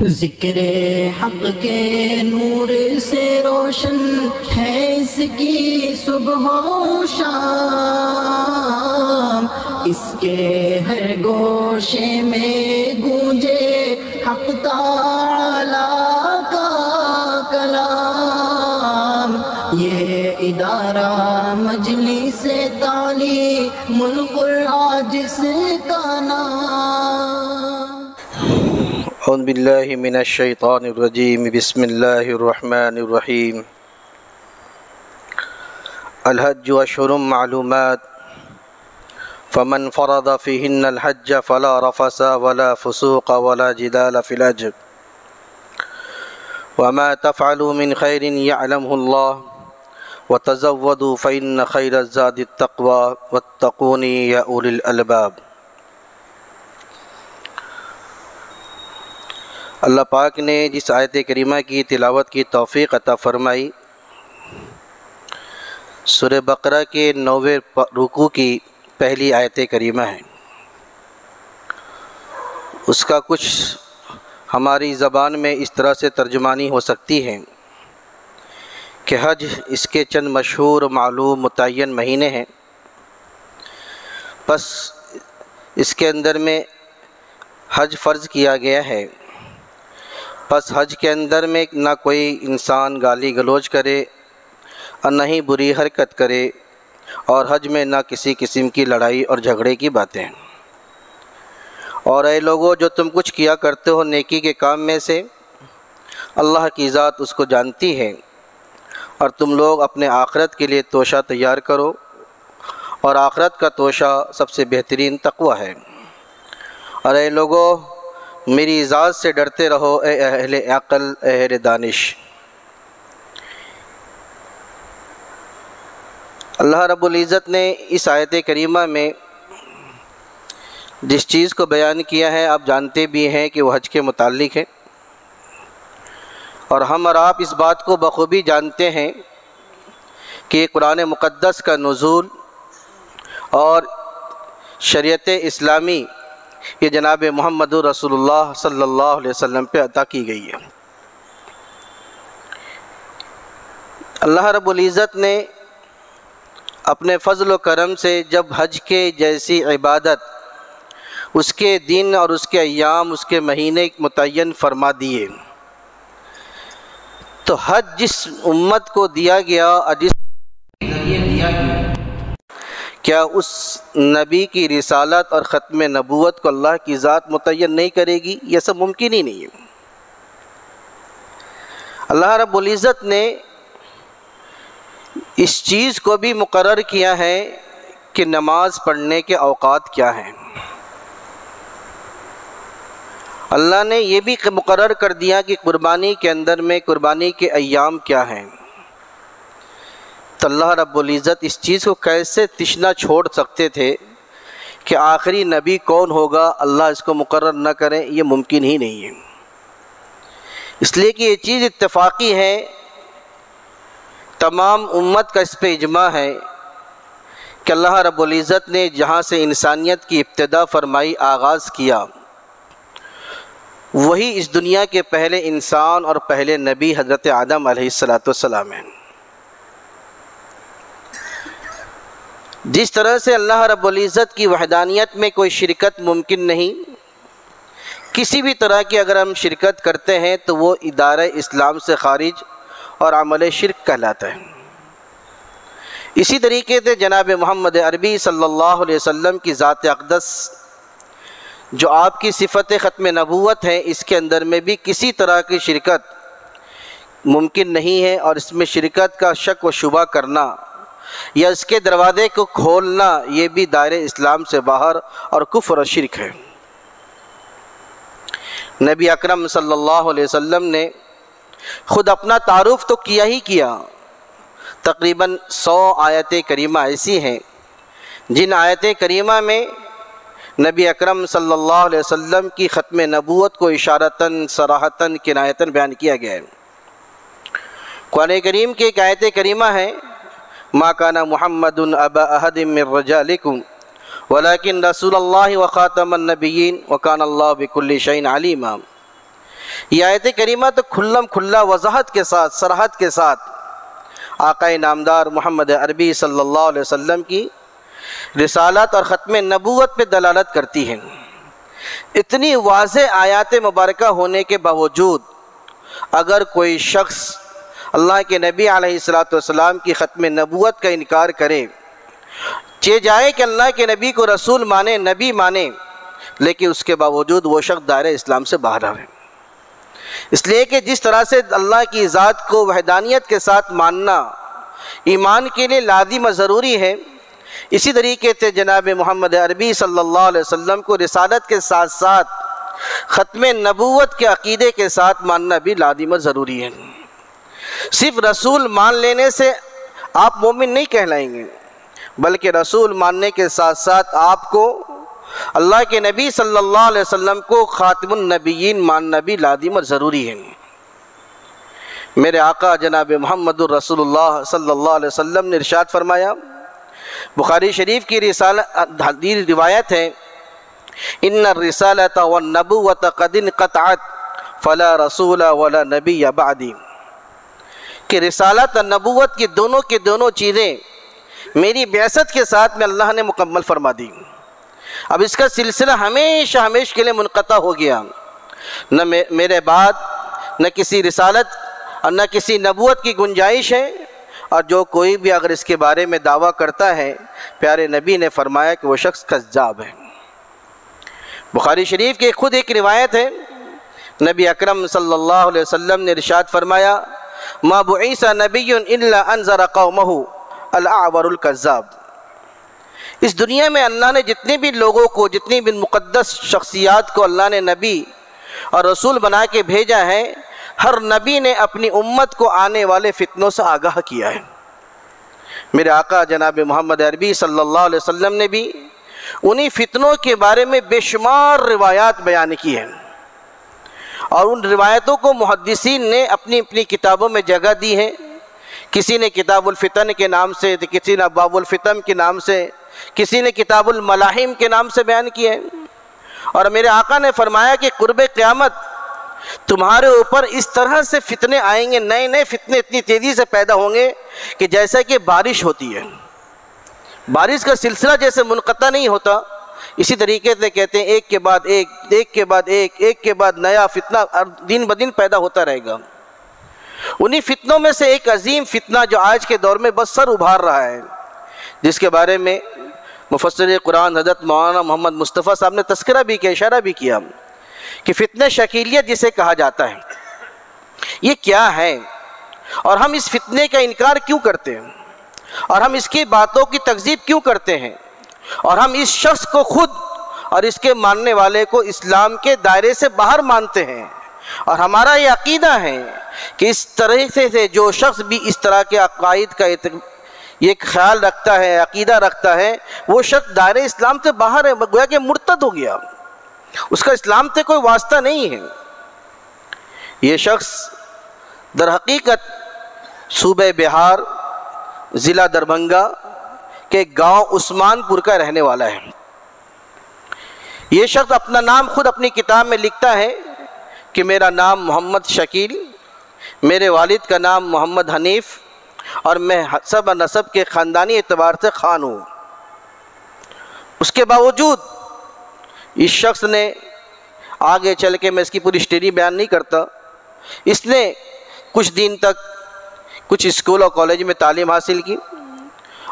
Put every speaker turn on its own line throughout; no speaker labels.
ذکر حق کے نور سے روشن ہے اس کی صبح و شام، اس کے ہر گوشے میں گونجے حق تعالیٰ کا کلام۔ یہ ادارہ مجلس تعلیم القرآن جس کا نام۔
اعوذ باللہ من الشیطان الرجیم، بسم اللہ الرحمن الرحیم۔ الحج اشہر معلومات، فمن فرض فیہن الحج فلا رفث ولا فسوق ولا جدال فی الحج، وما تفعلوا من خیر یعلمہ اللہ، وتزودوا فإن خیر الزاد التقوی واتقون یا اولی الالباب۔ اللہ پاک نے جس آیت کریمہ کی تلاوت کی توفیق عطا فرمائی، سورہ بقرہ کے 9ویں رکوع کی پہلی آیت کریمہ ہے، اس کا کچھ ہماری زبان میں اس طرح سے ترجمانی ہو سکتی ہے کہ حج اس کے چند مشہور معلوم متعین مہینے ہیں، بس اس کے اندر میں حج فرض کیا گیا ہے، پس حج کے اندر میں نہ کوئی انسان گالی گلوچ کرے اور نہ ہی بری حرکت کرے، اور حج میں نہ کسی قسم کی لڑائی اور جھگڑے کی باتیں۔ اور اے لوگو، جو تم کچھ کیا کرتے ہو نیکی کے کام میں سے، اللہ کی ذات اس کو جانتی ہے، اور تم لوگ اپنے آخرت کے لیے توشہ تیار کرو، اور آخرت کا توشہ سب سے بہترین تقوی ہے۔ اور اے لوگو، میری ذات سے ڈرتے رہو اے اہل عقل، اہل دانش۔ اللہ رب العزت نے اس آیت کریمہ میں جس چیز کو بیان کیا ہے، آپ جانتے بھی ہیں کہ وہ حج کے متعلق ہے، اور ہم اور آپ اس بات کو بخوبی جانتے ہیں کہ قرآن مقدس کا نزول اور شریعت اسلامی یہ جناب محمد رسول اللہ صلی اللہ علیہ وسلم پہ عطا کی گئی ہے۔ اللہ رب العزت نے اپنے فضل و کرم سے جب حج کے جیسی عبادت، اس کے دن اور اس کے ایام، اس کے مہینے متعین فرما دیے، تو حج جس امت کو دیا گیا اور جس ذریعے دیا گیا، کیا اس نبی کی رسالت اور ختم نبوت کو اللہ کی ذات متعین نہیں کرے گی؟ یہ سب ممکن ہی نہیں ہے۔ اللہ رب العزت نے اس چیز کو بھی مقرر کیا ہے کہ نماز پڑھنے کے اوقات کیا ہیں۔ اللہ نے یہ بھی مقرر کر دیا کہ قربانی کے اندر میں قربانی کے ایام کیا ہیں۔ تو اللہ رب العزت اس چیز کو کیسے تشنا چھوڑ سکتے تھے کہ آخری نبی کون ہوگا، اللہ اس کو مقرر نہ کریں؟ یہ ممکن ہی نہیں ہے، اس لیے کہ یہ چیز اتفاقی ہے، تمام امت کا اس پہ اجماع ہے کہ اللہ رب العزت نے جہاں سے انسانیت کی ابتدا فرمائی، آغاز کیا، وہی اس دنیا کے پہلے انسان اور پہلے نبی حضرت آدم علیہ السلام ہیں۔ جس طرح سے اللہ رب العزت کی وحدانیت میں کوئی شرکت ممکن نہیں، کسی بھی طرح کی اگر ہم شرکت کرتے ہیں تو وہ ادارہ اسلام سے خارج اور عمل شرک کہلاتا ہے۔ اسی طریقے سے جناب محمد عربی صلی اللہ علیہ وسلم کی ذات اقدس، جو آپ کی صفت ختم نبوت ہے، اس کے اندر میں بھی کسی طرح کی شرکت ممکن نہیں ہے، اور اس میں شرکت کا شک و شبہ کرنا یا اس کے دروازے کو کھولنا، یہ بھی دائرہ اسلام سے باہر اور کفر و شرک ہے۔ نبی اکرم صلی اللہ علیہ وسلم نے خود اپنا تعارف تو کیا ہی کیا، تقریباً 100 آیت کریمہ ایسی ہیں جن آیت کریمہ میں نبی اکرم صلی اللہ علیہ وسلم کی ختم نبوت کو اشارتاً، صراحتاً، کنایتاً بیان کیا گیا ہے۔ قرآن کریم کی ایک آیت کریمہ ہے، ما کان محمد ابا احد من رجالکم ولیکن رسول اللہ وخاتم النبیین وکان اللہ بکل شیء علیما، یہ آیت کریمہ تو کھلم کھلا وضاحت کے ساتھ، صراحت کے ساتھ آقا نامدار محمد عربی صلی اللہ علیہ وسلم کی رسالت اور ختم نبوت پہ دلالت کرتی ہیں۔ اتنی واضح آیات مبارکہ ہونے کے باوجود اگر کوئی شخص اللہ کے نبی علیہ السلام کی ختم نبوت کا انکار کرے، چہ جائے کہ اللہ کے نبی کو رسول مانے، نبی مانے، لیکن اس کے باوجود وہ شخص دائرہ اسلام سے باہر ہے۔ اس لیے کہ جس طرح سے اللہ کی ذات کو وحدانیت کے ساتھ ماننا ایمان کے لیے لازم و ضروری ہے، اسی طریقے سے جناب محمد عربی صلی اللہ علیہ وسلم کو رسالت کے ساتھ ساتھ ختم نبوت کے عقیدے کے ساتھ ماننا بھی لازم و ضروری ہے۔ صرف رسول مان لینے سے آپ مومن نہیں کہلائیں گے، بلکہ رسول ماننے کے ساتھ ساتھ آپ کو اللہ کے نبی صلی اللہ علیہ وسلم کو خاتم النبیین ماننا بھی لازم اور ضروری ہے۔ میرے آقا جناب محمد الرسول اللہ صلی اللہ علیہ وسلم نے ارشاد فرمایا، بخاری شریف کی حدیث روایت ہے، ان الرسالۃ والنبوۃ قد انقطعت فلا رسول ولا نبی بعدی، کہ رسالت اور نبوت کی دونوں چیزیں میری بعثت کے ساتھ میں اللہ نے مکمل فرما دی۔ اب اس کا سلسلہ ہمیشہ کے لیے منقطع ہو گیا، نہ میرے بعد نہ کسی رسالت اور نہ کسی نبوت کی گنجائش ہے، اور جو کوئی بھی اگر اس کے بارے میں دعویٰ کرتا ہے، پیارے نبی نے فرمایا کہ وہ شخص کذاب ہے۔ بخاری شریف کی خود ایک روایت ہے، نبی اکرم صلی اللہ علیہ وسلم نے ارشاد فرمایا، ما بعث نبی الا انذر قومہ الاعور الکذاب۔ اس دنیا میں اللہ نے جتنے بھی لوگوں کو، جتنی بھی مقدس شخصیات کو اللہ نے نبی اور رسول بنا کے بھیجا ہے، ہر نبی نے اپنی امت کو آنے والے فتنوں سے آگاہ کیا ہے۔ میرے آقا جناب محمد عربی صلی اللہ علیہ وسلم نے بھی انہی فتنوں کے بارے میں بے شمار روایات بیان کی ہیں، اور ان روایتوں کو محدثین نے اپنی کتابوں میں جگہ دی ہے۔ کسی نے کتاب الفتن کے نام سے، کسی نے ابواب الفتن کے نام سے، کسی نے کتاب الملاحم کے نام سے بیان کیا ہے۔ اور میرے آقا نے فرمایا کہ قرب قیامت تمہارے اوپر اس طرح سے فتنے آئیں گے، نئے فتنے اتنی تیزی سے پیدا ہوں گے کہ جیسا کہ بارش ہوتی ہے، بارش کا سلسلہ جیسے منقطع نہیں ہوتا، اسی طریقے سے کہتے ہیں ایک کے بعد ایک کے بعد نیا فتنہ دن بدن پیدا ہوتا رہے گا۔ انہی فتنوں میں سے ایک عظیم فتنہ جو آج کے دور میں بس سر ابھار رہا ہے، جس کے بارے میں مفسر قرآن حضرت مولانا محمد مصطفیٰ صاحب نے تذکرہ بھی کیا، اشارہ بھی کیا کہ فتنہ شکیلیت جسے کہا جاتا ہے، یہ کیا ہے، اور ہم اس فتنے کا انکار کیوں کرتے ہیں، اور ہم اس کی باتوں کی تکذیب کیوں کرتے ہیں، اور ہم اس شخص کو خود اور اس کے ماننے والے کو اسلام کے دائرے سے باہر مانتے ہیں، اور ہمارا یہ عقیدہ ہے کہ اس طرح سے جو شخص بھی اس طرح کے عقائد کا یہ خیال رکھتا ہے، عقیدہ رکھتا ہے، وہ شخص دائرہ اسلام سے باہر ہے، گویا کہ مرتد ہو گیا، اس کا اسلام سے کوئی واسطہ نہیں ہے۔ یہ شخص در حقیقت صوبہ بہار، ضلع دربھنگا کے گاؤں عثمان پور کا رہنے والا ہے۔ یہ شخص اپنا نام خود اپنی کتاب میں لکھتا ہے کہ میرا نام محمد شکیل، میرے والد کا نام محمد حنیف، اور میں حسب نسب کے خاندانی اعتبار سے خان ہوں۔ اس کے باوجود اس شخص نے آگے چل کے، میں اس کی پوری ہسٹری بیان نہیں کرتا، اس نے کچھ دن تک کچھ اسکول اور کالج میں تعلیم حاصل کی،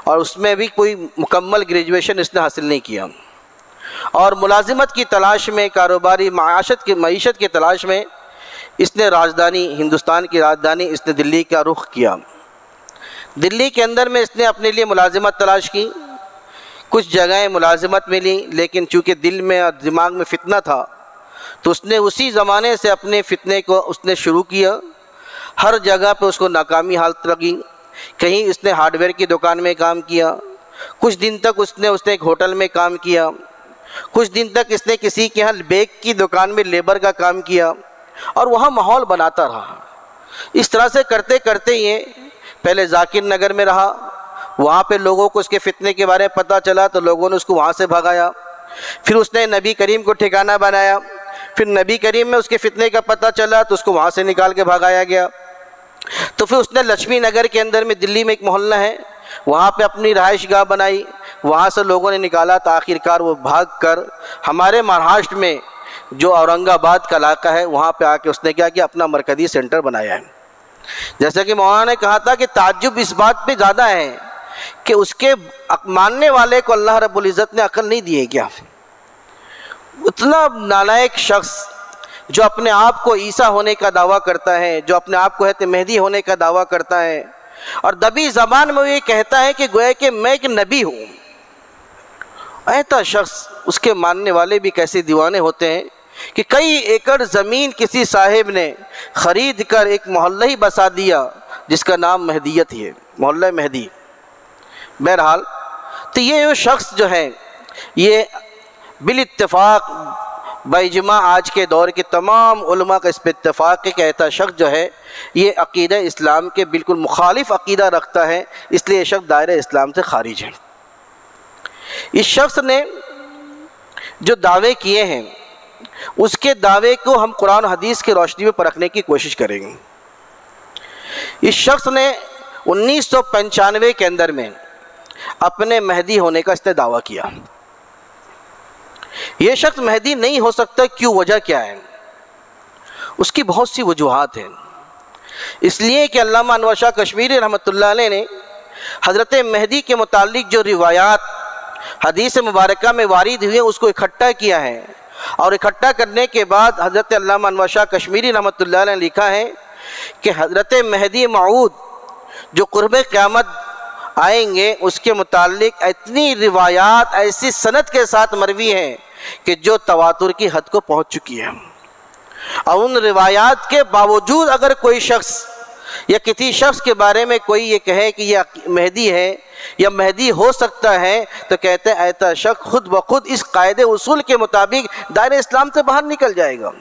اور اس میں بھی کوئی مکمل گریجویشن اس نے حاصل نہیں کیا، اور ملازمت کی تلاش میں، کاروباری معیشت کی تلاش میں اس نے ہندوستان کی راجدھانی اس نے دلی کا رخ کیا۔ دلی کے اندر میں اس نے اپنے لیے ملازمت تلاش کی، کچھ جگہیں ملازمت ملی، لیکن چونکہ دل میں اور دماغ میں فتنہ تھا تو اس نے اسی زمانے سے اپنے فتنے کو اس نے شروع کیا۔ ہر جگہ پہ اس کو ناکامی حالت لگی، کہیں اس نے ہارڈ ویئر کی دکان میں کام کیا، کچھ دن تک اس نے ایک ہوٹل میں کام کیا، کچھ دن تک اس نے کسی کے ہاں بیگ کی دکان میں لیبر کا کام کیا، اور وہاں ماحول بناتا رہا۔ اس طرح سے کرتے کرتے یہ پہلے ذاکر نگر میں رہا، وہاں پہ لوگوں کو اس کے فتنے کے بارے میں پتہ چلا تو لوگوں نے اس کو وہاں سے بھگایا۔ پھر اس نے نبی کریم کو ٹھکانہ بنایا، پھر نبی کریم میں اس کے فتنے کا پتہ چلا تو اس کو وہاں سے نکال کے بھگایا گیا۔ تو پھر اس نے لکشمی نگر کے اندر میں دلی میں ایک محلہ ہے وہاں پہ اپنی رہائش گاہ بنائی، وہاں سے لوگوں نے نکالا تو آخرکار وہ بھاگ کر ہمارے مہاراشٹر میں جو اورنگ آباد کا علاقہ ہے وہاں پہ آ کے اس نے کیا کیا اپنا مرکزی سینٹر بنایا ہے۔ جیسا کہ مولانا نے کہا تھا کہ تعجب اس بات پہ زیادہ ہے کہ اس کے ماننے والے کو اللہ رب العزت نے عقل نہیں دی ہے کیا؟ اتنا نالائق شخص جو اپنے آپ کو عیسیٰ ہونے کا دعویٰ کرتا ہے، جو اپنے آپ کو حضرت مہدی ہونے کا دعویٰ کرتا ہے اور دبی زبان میں وہ یہ کہتا ہے کہ گویا کہ میں ایک نبی ہوں، ایسا شخص اس کے ماننے والے بھی کیسے دیوانے ہوتے ہیں کہ کئی ایکڑ زمین کسی صاحب نے خرید کر ایک محلہ ہی بسا دیا جس کا نام مہدیت ہی ہے، محلہ مہدی۔ بہرحال تو یہ جو شخص جو ہے یہ بالاتفاق باجماع آج کے دور کے تمام علماء کا اس پہ اتفاق ہے کہ ایسا شخص جو ہے یہ عقیدہ اسلام کے بالکل مخالف عقیدہ رکھتا ہے، اس لیے یہ شخص دائرہ اسلام سے خارج ہے۔ اس شخص نے جو دعوے کیے ہیں اس کے دعوے کو ہم قرآن و حدیث کی روشنی میں پرکھنے کی کوشش کریں گے۔ اس شخص نے 1995 کے اندر میں اپنے مہدی ہونے کا اس نے دعویٰ کیا۔ یہ شخص مہدی نہیں ہو سکتا، کیوں؟ وجہ کیا ہے؟ اس کی بہت سی وجوہات ہیں۔ اس لیے کہ علامہ انور شاہ کشمیری رحمۃ اللہ علیہ نے حضرت مہدی کے متعلق جو روایات حدیث مبارکہ میں وارد ہوئے اس کو اکٹھا کیا ہے، اور اکٹھا کرنے کے بعد حضرت علامہ انور شاہ کشمیری رحمۃ اللہ علیہ نے لکھا ہے کہ حضرت مہدی موعود جو قرب قیامت آئیں گے اس کے متعلق اتنی روایات ایسی سند کے ساتھ مروی ہیں کہ جو تواتر کی حد کو پہنچ چکی ہے، اور ان روایات کے باوجود اگر کوئی شخص یا کسی شخص کے بارے میں کوئی یہ کہے کہ یہ مہدی ہے یا مہدی ہو سکتا ہے تو کہتے ہیں ایسا شخص خود بخود اس قاعدے اصول کے مطابق دائرہ اسلام سے باہر نکل جائے گا،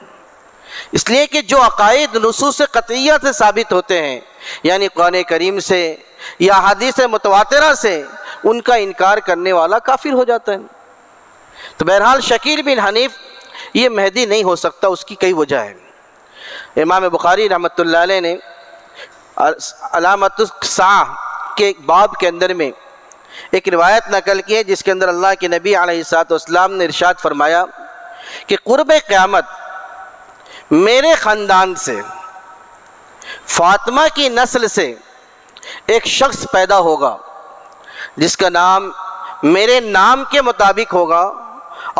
اس لیے کہ جو عقائد نصوص قطعیہ سے ثابت ہوتے ہیں یعنی قرآن کریم سے یا حدیث متواترہ سے ان کا انکار کرنے والا کافر ہو جاتا ہے۔ تو بہرحال شکیل بن حنیف یہ مہدی نہیں ہو سکتا، اس کی کئی وجہ ہے۔ امام بخاری رحمۃ اللہ علیہ نے علامت الساعہ کے ایک باب کے اندر میں ایک روایت نقل کی ہے جس کے اندر اللہ کے نبی علیہ الصلوۃ والسلام نے ارشاد فرمایا کہ قرب قیامت میرے خاندان سے فاطمہ کی نسل سے ایک شخص پیدا ہوگا جس کا نام میرے نام کے مطابق ہوگا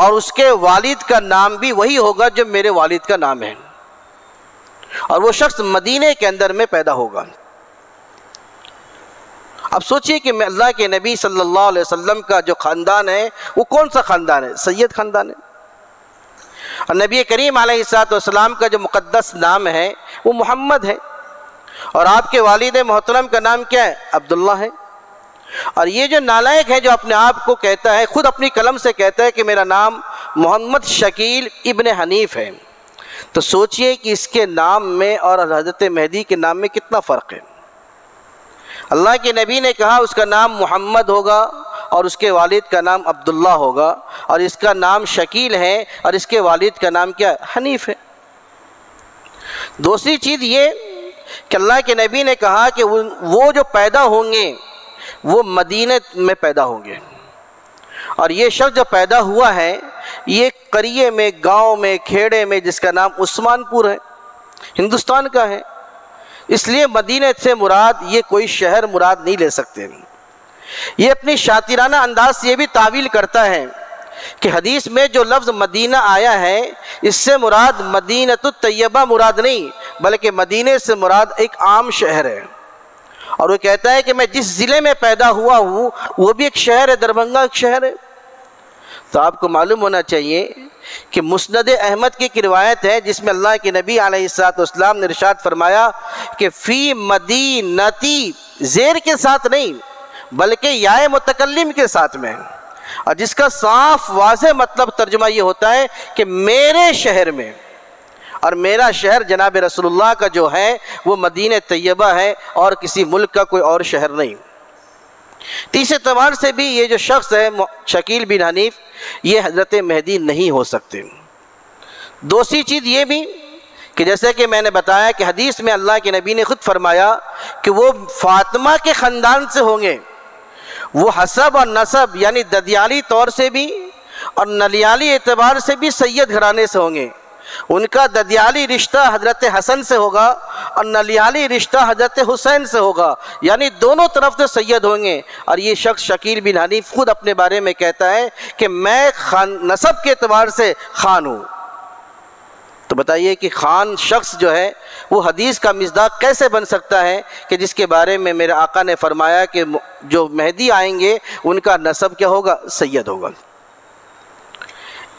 اور اس کے والد کا نام بھی وہی ہوگا جو میرے والد کا نام ہے، اور وہ شخص مدینہ کے اندر میں پیدا ہوگا۔ اب سوچئے کہ اللہ کے نبی صلی اللہ علیہ وسلم کا جو خاندان ہے وہ کون سا خاندان ہے؟ سید خاندان ہے، اور نبی کریم علیہ الصلوۃ والسلام کا جو مقدس نام ہے وہ محمد ہے، اور آپ کے والد محترم کا نام کیا ہے؟ عبداللہ ہے۔ اور یہ جو نالائق ہے جو اپنے آپ کو کہتا ہے، خود اپنی قلم سے کہتا ہے کہ میرا نام محمد شکیل ابن حنیف ہے، تو سوچئے کہ اس کے نام میں اور حضرت مہدی کے نام میں کتنا فرق ہے۔ اللہ کے نبی نے کہا اس کا نام محمد ہوگا اور اس کے والد کا نام عبداللہ ہوگا، اور اس کا نام شکیل ہے اور اس کے والد کا نام کیا؟ حنیف ہے۔ دوسری چیز یہ کہ اللہ کے نبی نے کہا کہ وہ جو پیدا ہوں گے وہ مدینہ میں پیدا ہوں گے، اور یہ شخص جو پیدا ہوا ہے یہ قریے میں، گاؤں میں، کھیڑے میں جس کا نام عثمان پور ہے، ہندوستان کا ہے، اس لیے مدینہ سے مراد یہ کوئی شہر مراد نہیں لے سکتے۔ یہ اپنی شاطرانہ انداز سے یہ بھی تعویل کرتا ہے کہ حدیث میں جو لفظ مدینہ آیا ہے اس سے مراد مدینۃ الطیبہ مراد نہیں بلکہ مدینہ سے مراد ایک عام شہر ہے، اور وہ کہتا ہے کہ میں جس ضلع میں پیدا ہوا ہوں وہ بھی ایک شہر ہے، دربھنگہ ایک شہر ہے۔ تو آپ کو معلوم ہونا چاہیے کہ مسند احمد کی ایک روایت ہے جس میں اللہ کے نبی علیہ الصلوۃ والسلام نے ارشاد فرمایا کہ فی مدینتی، زیر کے ساتھ نہیں بلکہ یائے متکلم کے ساتھ میں، اور جس کا صاف واضح مطلب ترجمہ یہ ہوتا ہے کہ میرے شہر میں، اور میرا شہر جناب رسول اللہ کا جو ہے وہ مدینہ طیبہ ہے اور کسی ملک کا کوئی اور شہر نہیں۔ تیسرے اعتبار سے بھی یہ جو شخص ہے شکیل بن حنیف یہ حضرت مہدی نہیں ہو سکتے۔ دوسری چیز یہ بھی کہ جیسے کہ میں نے بتایا کہ حدیث میں اللہ کے نبی نے خود فرمایا کہ وہ فاطمہ کے خاندان سے ہوں گے، وہ حسب اور نسب یعنی ددیالی طور سے بھی اور نلیالی اعتبار سے بھی سید گھرانے سے ہوں گے۔ ان کا ددیالی رشتہ حضرت حسن سے ہوگا اور نلیالی رشتہ حضرت حسین سے ہوگا، یعنی دونوں طرف سے سید ہوں گے۔ اور یہ شخص شکیل بن حنیف خود اپنے بارے میں کہتا ہے کہ میں نسب کے اعتبار سے خان ہوں۔ تو بتائیے کہ خان شخص جو ہے وہ حدیث کا مصداق کیسے بن سکتا ہے کہ جس کے بارے میں میرے آقا نے فرمایا کہ جو مہدی آئیں گے ان کا نسب کیا ہوگا؟ سید ہوگا۔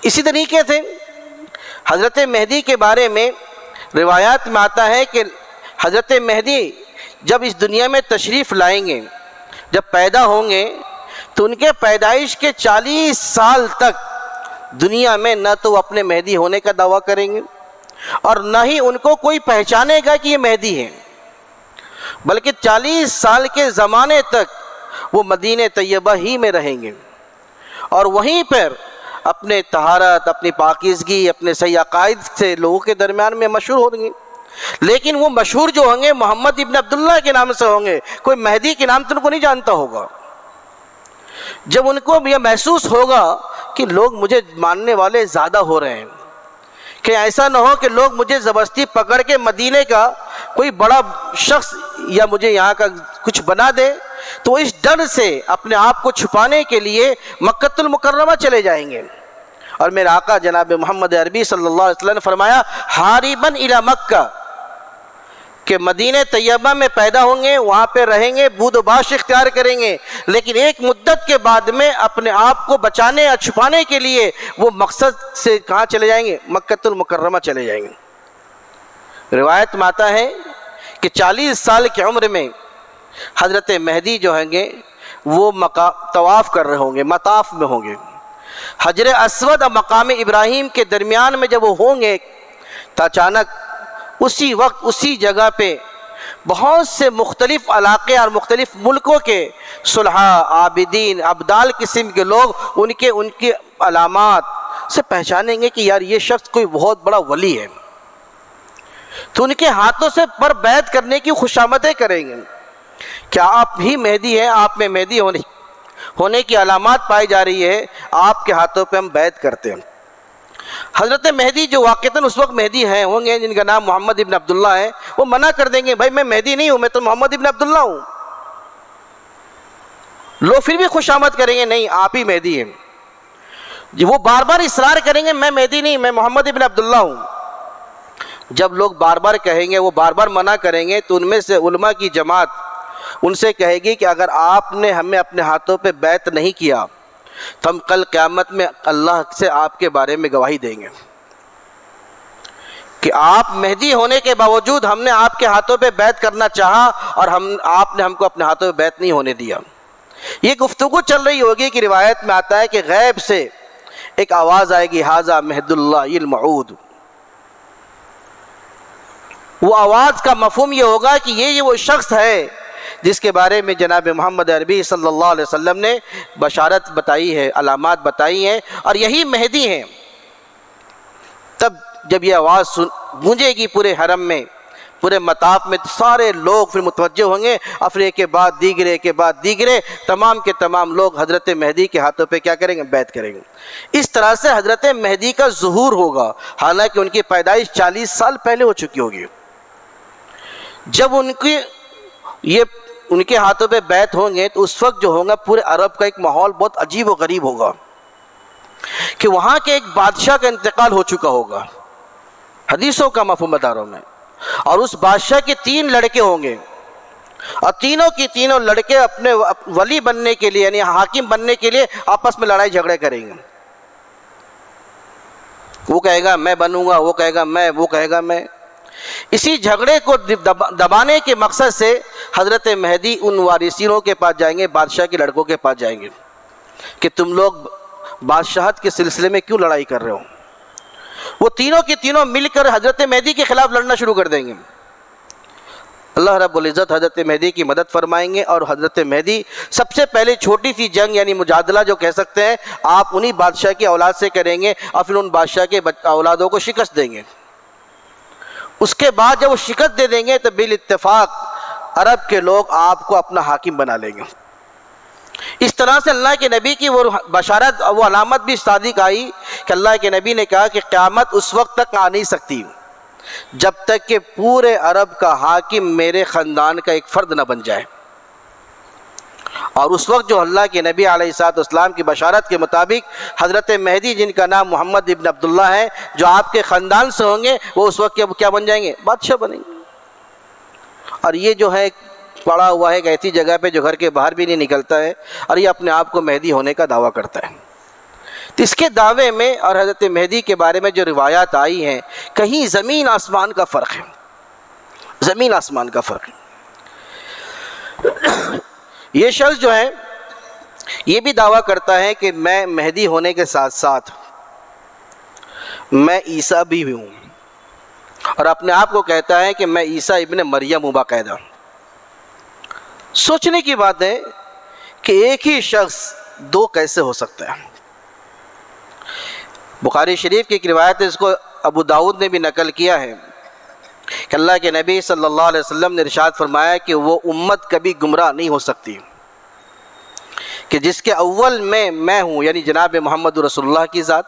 اسی طریقے سے حضرت مہدی کے بارے میں روایات میں آتا ہے کہ حضرت مہدی جب اس دنیا میں تشریف لائیں گے، جب پیدا ہوں گے تو ان کے پیدائش کے 40 سال تک دنیا میں نہ تو وہ اپنے مہدی ہونے کا دعویٰ کریں گے اور نہ ہی ان کو کوئی پہچانے گا کہ یہ مہدی ہے، بلکہ 40 سال کے زمانے تک وہ مدینہ طیبہ ہی میں رہیں گے اور وہیں پر اپنے طہارت، اپنی پاکیزگی، اپنے صحیح عقائد سے لوگوں کے درمیان میں مشہور ہوں گے۔ لیکن وہ مشہور جو ہوں گے محمد ابن عبداللہ کے نام سے ہوں گے، کوئی مہدی کے نام تو ان کو نہیں جانتا ہوگا۔ جب ان کو یہ محسوس ہوگا کہ لوگ مجھے ماننے والے زیادہ ہو رہے ہیں، کہ ایسا نہ ہو کہ لوگ مجھے زبردستی پکڑ کے مدینے کا کوئی بڑا شخص یا مجھے یہاں کا کچھ بنا دے، تو اس ڈر سے اپنے آپ کو چھپانے کے لیے مکۃ المکرمہ چلے جائیں گے۔ اور میرے آقا جناب محمد عربی صلی اللہ علیہ وسلم نے فرمایا حارباً الی مکہ، کہ مدینہ طیبہ میں پیدا ہوں گے، وہاں پہ رہیں گے، بود و باش اختیار کریں گے، لیکن ایک مدت کے بعد میں اپنے آپ کو بچانے اور چھپانے کے لیے وہ مقصد سے کہاں چلے جائیں گے؟ مکۃ المکرمہ چلے جائیں گے۔ روایت میں آتا ہے کہ 40 سال کی عمر میں حضرت مہدی جو ہیں گے وہ طواف کر رہے ہوں گے، مطاف میں ہوں گے، حجر اسود اور مقام ابراہیم کے درمیان میں جب وہ ہوں گے تو اچانک اسی وقت اسی جگہ پہ بہت سے مختلف علاقے اور مختلف ملکوں کے صلحاء، عابدین، ابدال قسم کے لوگ ان کے علامات سے پہچانیں گے کہ یار یہ شخص کوئی بہت بڑا ولی ہے، تو ان کے ہاتھوں سے پر بیعت کرنے کی خوشامدیں کریں گے۔ کیا آپ ہی مہدی ہیں؟ آپ میں مہدی ہونے کی علامات پائی جا رہی ہے، آپ کے ہاتھوں پہ ہم بیعت کرتے ہیں۔ حضرت مہدی جو واقعتاً اس وقت مہدی ہیں ہوں گے، جن کا نام محمد ابن عبداللہ ہے، وہ منع کر دیں گے بھائی میں مہدی نہیں ہوں، میں تو محمد ابن عبداللہ ہوں۔ لوگ پھر بھی خوشامد کریں گے نہیں آپ ہی مہدی ہیں۔ وہ بار بار اصرار کریں گے میں مہدی نہیں، میں محمد ابن عبداللہ ہوں۔ جب لوگ بار بار کہیں گے، وہ بار بار منع کریں گے، تو ان میں سے علماء کی جماعت ان سے کہے گی کہ اگر آپ نے ہمیں اپنے ہاتھوں پہ بیعت نہیں کیا تو ہم کل قیامت میں اللہ سے آپ کے بارے میں گواہی دیں گے کہ آپ مہدی ہونے کے باوجود ہم نے آپ کے ہاتھوں پہ بیعت کرنا چاہا اور آپ نے ہم کو اپنے ہاتھوں پہ بیعت نہیں ہونے دیا۔ یہ گفتگو چل رہی ہوگی کہ روایت میں آتا ہے کہ غیب سے ایک آواز آئے گی ھذا مہد اللہ الموعود۔ وہ آواز کا مفہوم یہ ہوگا کہ یہ وہ شخص ہے جس کے بارے میں جناب محمد عربی صلی اللہ علیہ وسلم نے بشارت بتائی ہے، علامات بتائی ہیں، اور یہی مہدی ہیں۔ تب جب یہ آواز گونجے گی پورے حرم میں، پورے مطاف میں، تو سارے لوگ پھر متوجہ ہوں گے، افرے کے بعد دیگرے کے بعد دیگرے، تمام کے تمام لوگ حضرت مہدی کے ہاتھوں پہ کیا کریں گے؟ بیعت کریں گے۔ اس طرح سے حضرت مہدی کا ظہور ہوگا، حالانکہ ان کی پیدائش 40 سال پہلے ہو چکی ہوگی۔ جب ان کے ہاتھوں پہ بیعت ہوں گے تو اس وقت جو ہوگا پورے عرب کا ایک ماحول بہت عجیب و غریب ہوگا کہ وہاں کے ایک بادشاہ کا انتقال ہو چکا ہوگا، حدیثوں کا مفہوم بتا رہا ہوں میں، اور اس بادشاہ کے 3 لڑکے ہوں گے، اور تینوں کی تینوں لڑکے اپنے ولی بننے کے لیے یعنی حاکم بننے کے لیے آپس میں لڑائی جھگڑے کریں گے۔ وہ کہے گا میں بنوں گا، وہ کہے گا میں، وہ کہے گا میں۔ اسی جھگڑے کو دبانے کے مقصد سے حضرت مہدی ان وارثینوں کے پاس جائیں گے، بادشاہ کے لڑکوں کے پاس جائیں گے کہ تم لوگ بادشاہت کے سلسلے میں کیوں لڑائی کر رہے ہو؟ وہ تینوں کی تینوں مل کر حضرت مہدی کے خلاف لڑنا شروع کر دیں گے۔ اللہ رب العزت حضرت مہدی کی مدد فرمائیں گے، اور حضرت مہدی سب سے پہلے چھوٹی سی جنگ یعنی مجادلہ جو کہہ سکتے ہیں آپ انہی بادشاہ کی اولاد سے کریں گے، اور پھر ان بادشاہ کے اولادوں کو شکست دیں گے۔ اس کے بعد جب وہ شکست دے دیں گے تو بالاتفاق عرب کے لوگ آپ کو اپنا حاکم بنا لیں گے۔ اس طرح سے اللہ کے نبی کی وہ بشارت، وہ علامت بھی صادق آئی کہ اللہ کے نبی نے کہا کہ قیامت اس وقت تک آ نہیں سکتی جب تک کہ پورے عرب کا حاکم میرے خاندان کا ایک فرد نہ بن جائے۔ اور اس وقت جو اللہ کے نبی علیہ السلام کی بشارت کے مطابق حضرت مہدی جن کا نام محمد ابن عبداللہ ہے، جو آپ کے خاندان سے ہوں گے، وہ اس وقت کیا بن جائیں گے؟ بادشاہ بنیں گے۔ اور یہ جو ہے پڑا ہوا ہے ایک ایسی جگہ پہ جو گھر کے باہر بھی نہیں نکلتا ہے، اور یہ اپنے آپ کو مہدی ہونے کا دعویٰ کرتا ہے۔ تو اس کے دعوے میں اور حضرت مہدی کے بارے میں جو روایات آئی ہیں، کہیں زمین آسمان کا فرق ہے، زمین آسمان کا فرق ہے۔ یہ شخص جو ہے یہ بھی دعویٰ کرتا ہے کہ میں مہدی ہونے کے ساتھ ساتھ میں عیسیٰ بھی ہوں، اور اپنے آپ کو کہتا ہے کہ میں عیسیٰ ابن مریم ہوں باقاعدہ۔ سوچنے کی بات ہے کہ ایک ہی شخص دو کیسے ہو سکتا ہے؟ بخاری شریف کی ایک روایت ہے، اس کو ابو داؤد نے بھی نقل کیا ہے کہ اللہ کے نبی صلی اللہ علیہ وسلم نے ارشاد فرمایا کہ وہ امت کبھی گمراہ نہیں ہو سکتی کہ جس کے اول میں ہوں یعنی جناب محمد رسول اللہ کی ذات،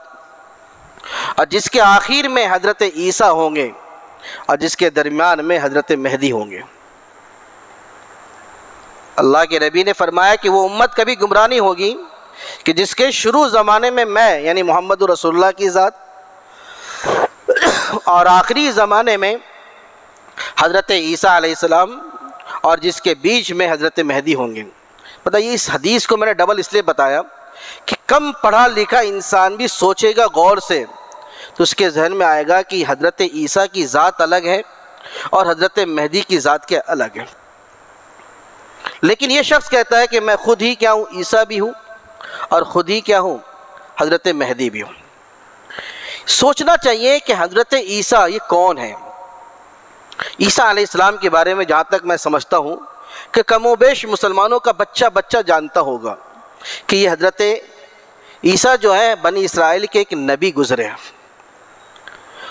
اور جس کے آخر میں حضرت عیسیٰ ہوں گے، اور جس کے درمیان میں حضرت مہدی ہوں گے۔ اللہ کے نبی نے فرمایا کہ وہ امت کبھی گمراہ نہیں ہوگی کہ جس کے شروع زمانے میں یعنی محمد رسول اللہ کی ذات، اور آخری زمانے میں حضرت عیسیٰ علیہ السلام، اور جس کے بیچ میں حضرت مہدی ہوں گے۔ بتائیے، اس حدیث کو میں نے ڈبل اس لیے بتایا کہ کم پڑھا لکھا انسان بھی سوچے گا غور سے تو اس کے ذہن میں آئے گا کہ حضرت عیسیٰ کی ذات الگ ہے اور حضرت مہدی کی ذات کے الگ ہے۔ لیکن یہ شخص کہتا ہے کہ میں خود ہی کیا ہوں؟ عیسیٰ بھی ہوں، اور خود ہی کیا ہوں؟ حضرت مہدی بھی ہوں۔ سوچنا چاہیے کہ حضرت عیسیٰ یہ کون ہے؟ عیسیٰ علیہ السلام کے بارے میں جہاں تک میں سمجھتا ہوں کہ کم و بیش مسلمانوں کا بچہ جانتا ہوگا کہ یہ حضرت عیسیٰ جو ہے بنی اسرائیل کے ایک نبی گزرے ہیں،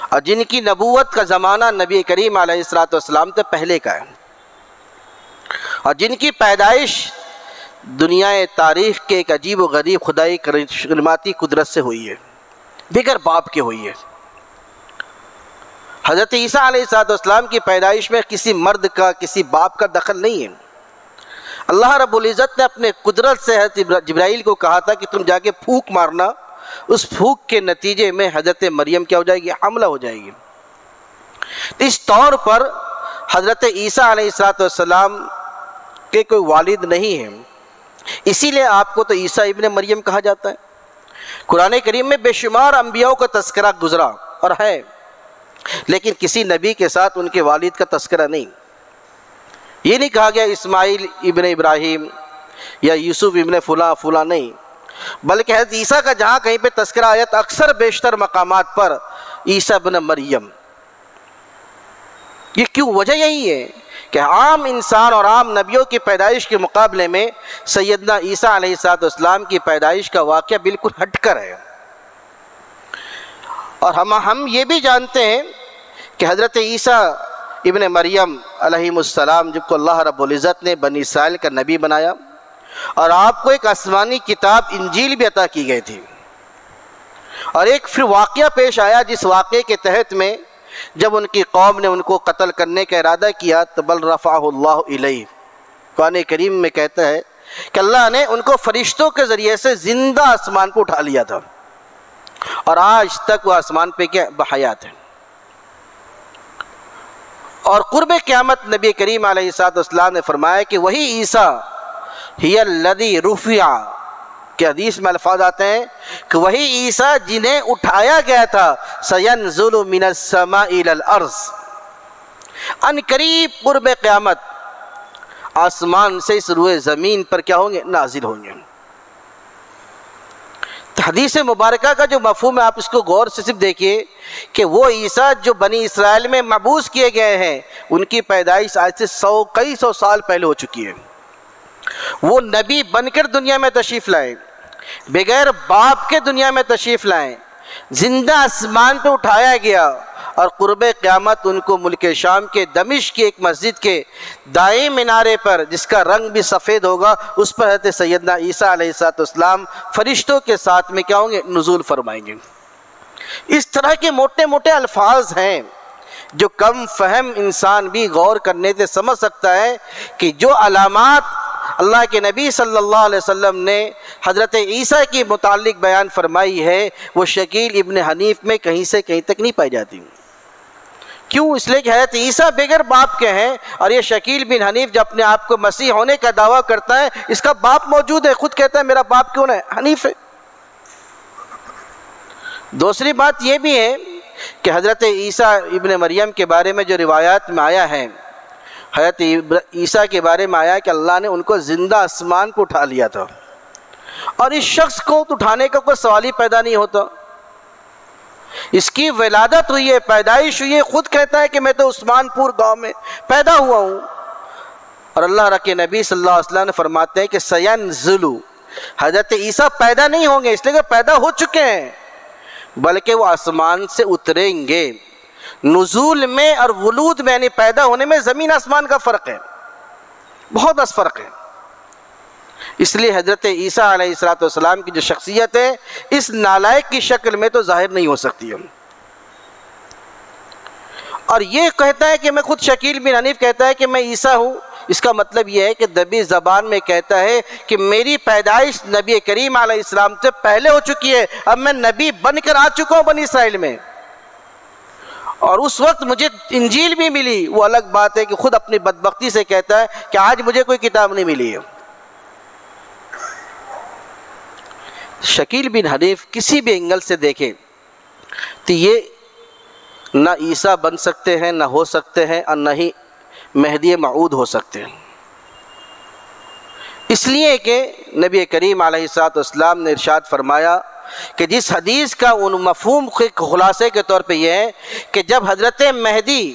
اور جن کی نبوت کا زمانہ نبی کریم علیہ السلام سے پہلے کا ہے، اور جن کی پیدائش دنیا تاریخ کے ایک عجیب و غریب خدائی کرماتی قدرت سے ہوئی ہے، بغیر باپ کے ہوئی ہے۔ حضرت عیسیٰ علیہ السلام کی پیدائش میں کسی مرد کا کسی باپ کا دخل نہیں ہے۔ اللہ رب العزت نے اپنے قدرت سے حضرت جبرائیل کو کہا تھا کہ تم جا کے پھونک مارنا، اس پھونک کے نتیجے میں حضرت مریم کیا ہو جائے گی؟ حاملہ ہو جائے گی۔ اس طور پر حضرت عیسیٰ علیہ السلام کے کوئی والد نہیں ہے، اسی لیے آپ کو تو عیسیٰ ابن مریم کہا جاتا ہے۔ قرآن کریم میں بے شمار انبیاء کا تذکرہ گزرا اور ہے، لیکن کسی نبی کے ساتھ ان کے والد کا تذکرہ نہیں۔ یہ نہیں کہا گیا اسماعیل ابن ابراہیم یا یوسف ابن فلاں نہیں، بلکہ حضرت عیسیٰ کا جہاں کہیں پہ تذکرہ آیا تو اکثر بیشتر مقامات پر عیسیٰ ابن مریم۔ یہ کیوں؟ وجہ یہی ہے کہ عام انسان اور عام نبیوں کی پیدائش کے مقابلے میں سیدنا عیسیٰ علیہ السلام کی پیدائش کا واقعہ بالکل ہٹ کر ہے۔ اور ہم یہ بھی جانتے ہیں کہ حضرت عیسیٰ ابن مریم علیہ السلام جب کو اللہ رب العزت نے بنی اسرائیل کا نبی بنایا، اور آپ کو ایک آسمانی کتاب انجیل بھی عطا کی گئی تھی، اور ایک پھر واقعہ پیش آیا جس واقعے کے تحت میں جب ان کی قوم نے ان کو قتل کرنے کا ارادہ کیا تو بل رفعہ اللہ الیہ، قرآن کریم میں کہتا ہے کہ اللہ نے ان کو فرشتوں کے ذریعے سے زندہ آسمان پہ اٹھا لیا تھا، اور آج تک وہ آسمان پہ کیا بحیات ہے۔ اور قرب قیامت نبی کریم علیہ السلام نے فرمایا کہ وہی عیسیٰ ہی الذی رفع، کہ حدیث میں الفاظ آتے ہیں کہ وہی عیسیٰ جنہیں اٹھایا گیا تھا، سینزل من السماء الی الارض، ان قریب قرب قیامت آسمان سے اس روئے زمین پر کیا ہوں گے؟ نازل ہوں گے۔ حدیث مبارکہ کا جو مفہوم ہے آپ اس کو غور سے صرف دیکھیے کہ وہ عیسیٰ جو بنی اسرائیل میں مبعوث کیے گئے ہیں ان کی پیدائش آج سے کئی سو سال پہلے ہو چکی ہے۔ وہ نبی بن کر دنیا میں تشریف لائے، بغیر باپ کے دنیا میں تشریف لائے، زندہ آسمان پہ اٹھایا گیا، اور قرب قیامت ان کو ملک شام کے دمشق کی ایک مسجد کے دائیں مینارے پر، جس کا رنگ بھی سفید ہوگا، اس پر حضرت سیدنا عیسیٰ علیہ السلام فرشتوں کے ساتھ میں کیا ہوں گے؟ نزول فرمائیں گے۔ اس طرح کے موٹے موٹے الفاظ ہیں جو کم فہم انسان بھی غور کرنے سے سمجھ سکتا ہے کہ جو علامات اللہ کے نبی صلی اللہ علیہ وسلم نے حضرت عیسیٰ کی متعلق بیان فرمائی ہے، وہ شکیل ابن حنیف میں کہیں سے کہیں تک نہیں پائی جاتی۔ کیوں؟ اس لیے کہ حضرت عیسیٰ بغیر باپ کے ہیں، اور یہ شکیل بن حنیف جو اپنے آپ کو مسیح ہونے کا دعویٰ کرتا ہے، اس کا باپ موجود ہے، خود کہتا ہے میرا باپ کیوں ہے؟ حنیف ہے۔ دوسری بات یہ بھی ہے کہ حضرت عیسیٰ ابن مریم کے بارے میں جو روایات میں آیا ہے، حضرت عیسیٰ کے بارے میں آیا کہ اللہ نے ان کو زندہ آسمان کو اٹھا لیا تھا، اور اس شخص کو اٹھانے کا کوئی سوال ہی پیدا نہیں ہوتا۔ اس کی ولادت ہوئی ہے، پیدائش ہوئی ہے، خود کہتا ہے کہ میں تو عثمان پور گاؤں میں پیدا ہوا ہوں، اور اللہ کے نبی صلی اللہ علیہ وسلم نے فرماتے ہیں کہ سینزل، حضرت عیسیٰ پیدا نہیں ہوں گے اس لیے کہ پیدا ہو چکے ہیں، بلکہ وہ آسمان سے اتریں گے۔ نزول میں اور ولود میں یعنی پیدا ہونے میں زمین آسمان کا فرق ہے، بہت بس فرق ہے۔ اس لیے حضرت عیسیٰ علیہ السلام کی جو شخصیت ہے اس نالائق کی شکل میں تو ظاہر نہیں ہو سکتی ہے۔ اور یہ کہتا ہے کہ میں خود شکیل بن حنیف کہتا ہے کہ میں عیسیٰ ہوں، اس کا مطلب یہ ہے کہ دبی زبان میں کہتا ہے کہ میری پیدائش نبی کریم علیہ السلام سے پہلے ہو چکی ہے، اب میں نبی بن کر آ چکا ہوں بنی اسرائیل میں، اور اس وقت مجھے انجیل بھی ملی۔ وہ الگ بات ہے کہ خود اپنی بدبختی سے کہتا ہے کہ آج مجھے کوئی کتاب نہیں ملی ہے۔ شکیل بن حنیف کسی بھی اینگل سے دیکھیں تو یہ نہ عیسیٰ بن سکتے ہیں، نہ ہو سکتے ہیں، اور نہ ہی مہدی موعود ہو سکتے ہیں، اس لیے کہ نبی کریم علیہ السلام نے ارشاد فرمایا کہ جس حدیث کا ان مفہوم خلاصے کے طور پہ یہ ہے کہ جب حضرت مہدی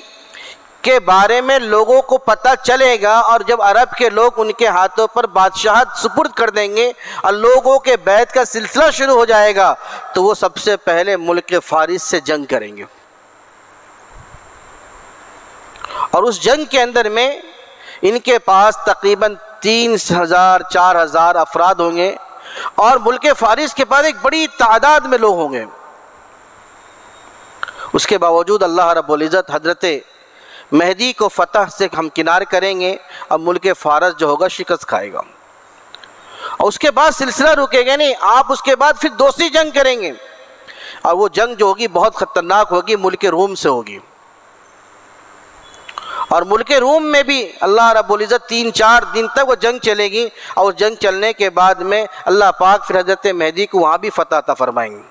کے بارے میں لوگوں کو پتہ چلے گا، اور جب عرب کے لوگ ان کے ہاتھوں پر بادشاہت سپرد کر دیں گے اور لوگوں کے بیعت کا سلسلہ شروع ہو جائے گا، تو وہ سب سے پہلے ملک فارس سے جنگ کریں گے، اور اس جنگ کے اندر میں ان کے پاس تقریباً 3000-4000 افراد ہوں گے، اور ملک فارس کے پاس ایک بڑی تعداد میں لوگ ہوں گے۔ اس کے باوجود اللہ رب العزت حضرت مہدی کو فتح سے ہمکنار کریں گے، اور ملک فارس جو ہوگا شکست کھائے گا، اور اس کے بعد سلسلہ رکے گا نہیں، آپ اس کے بعد پھر دوسری جنگ کریں گے، اور وہ جنگ جو ہوگی بہت خطرناک ہوگی، ملک روم سے ہوگی، اور ملک روم میں بھی اللہ رب العزت 3-4 دن تک وہ جنگ چلے گی، اور اس جنگ چلنے کے بعد میں اللہ پاک پھر حضرت مہدی کو وہاں بھی فتح عطا فرمائیں گے۔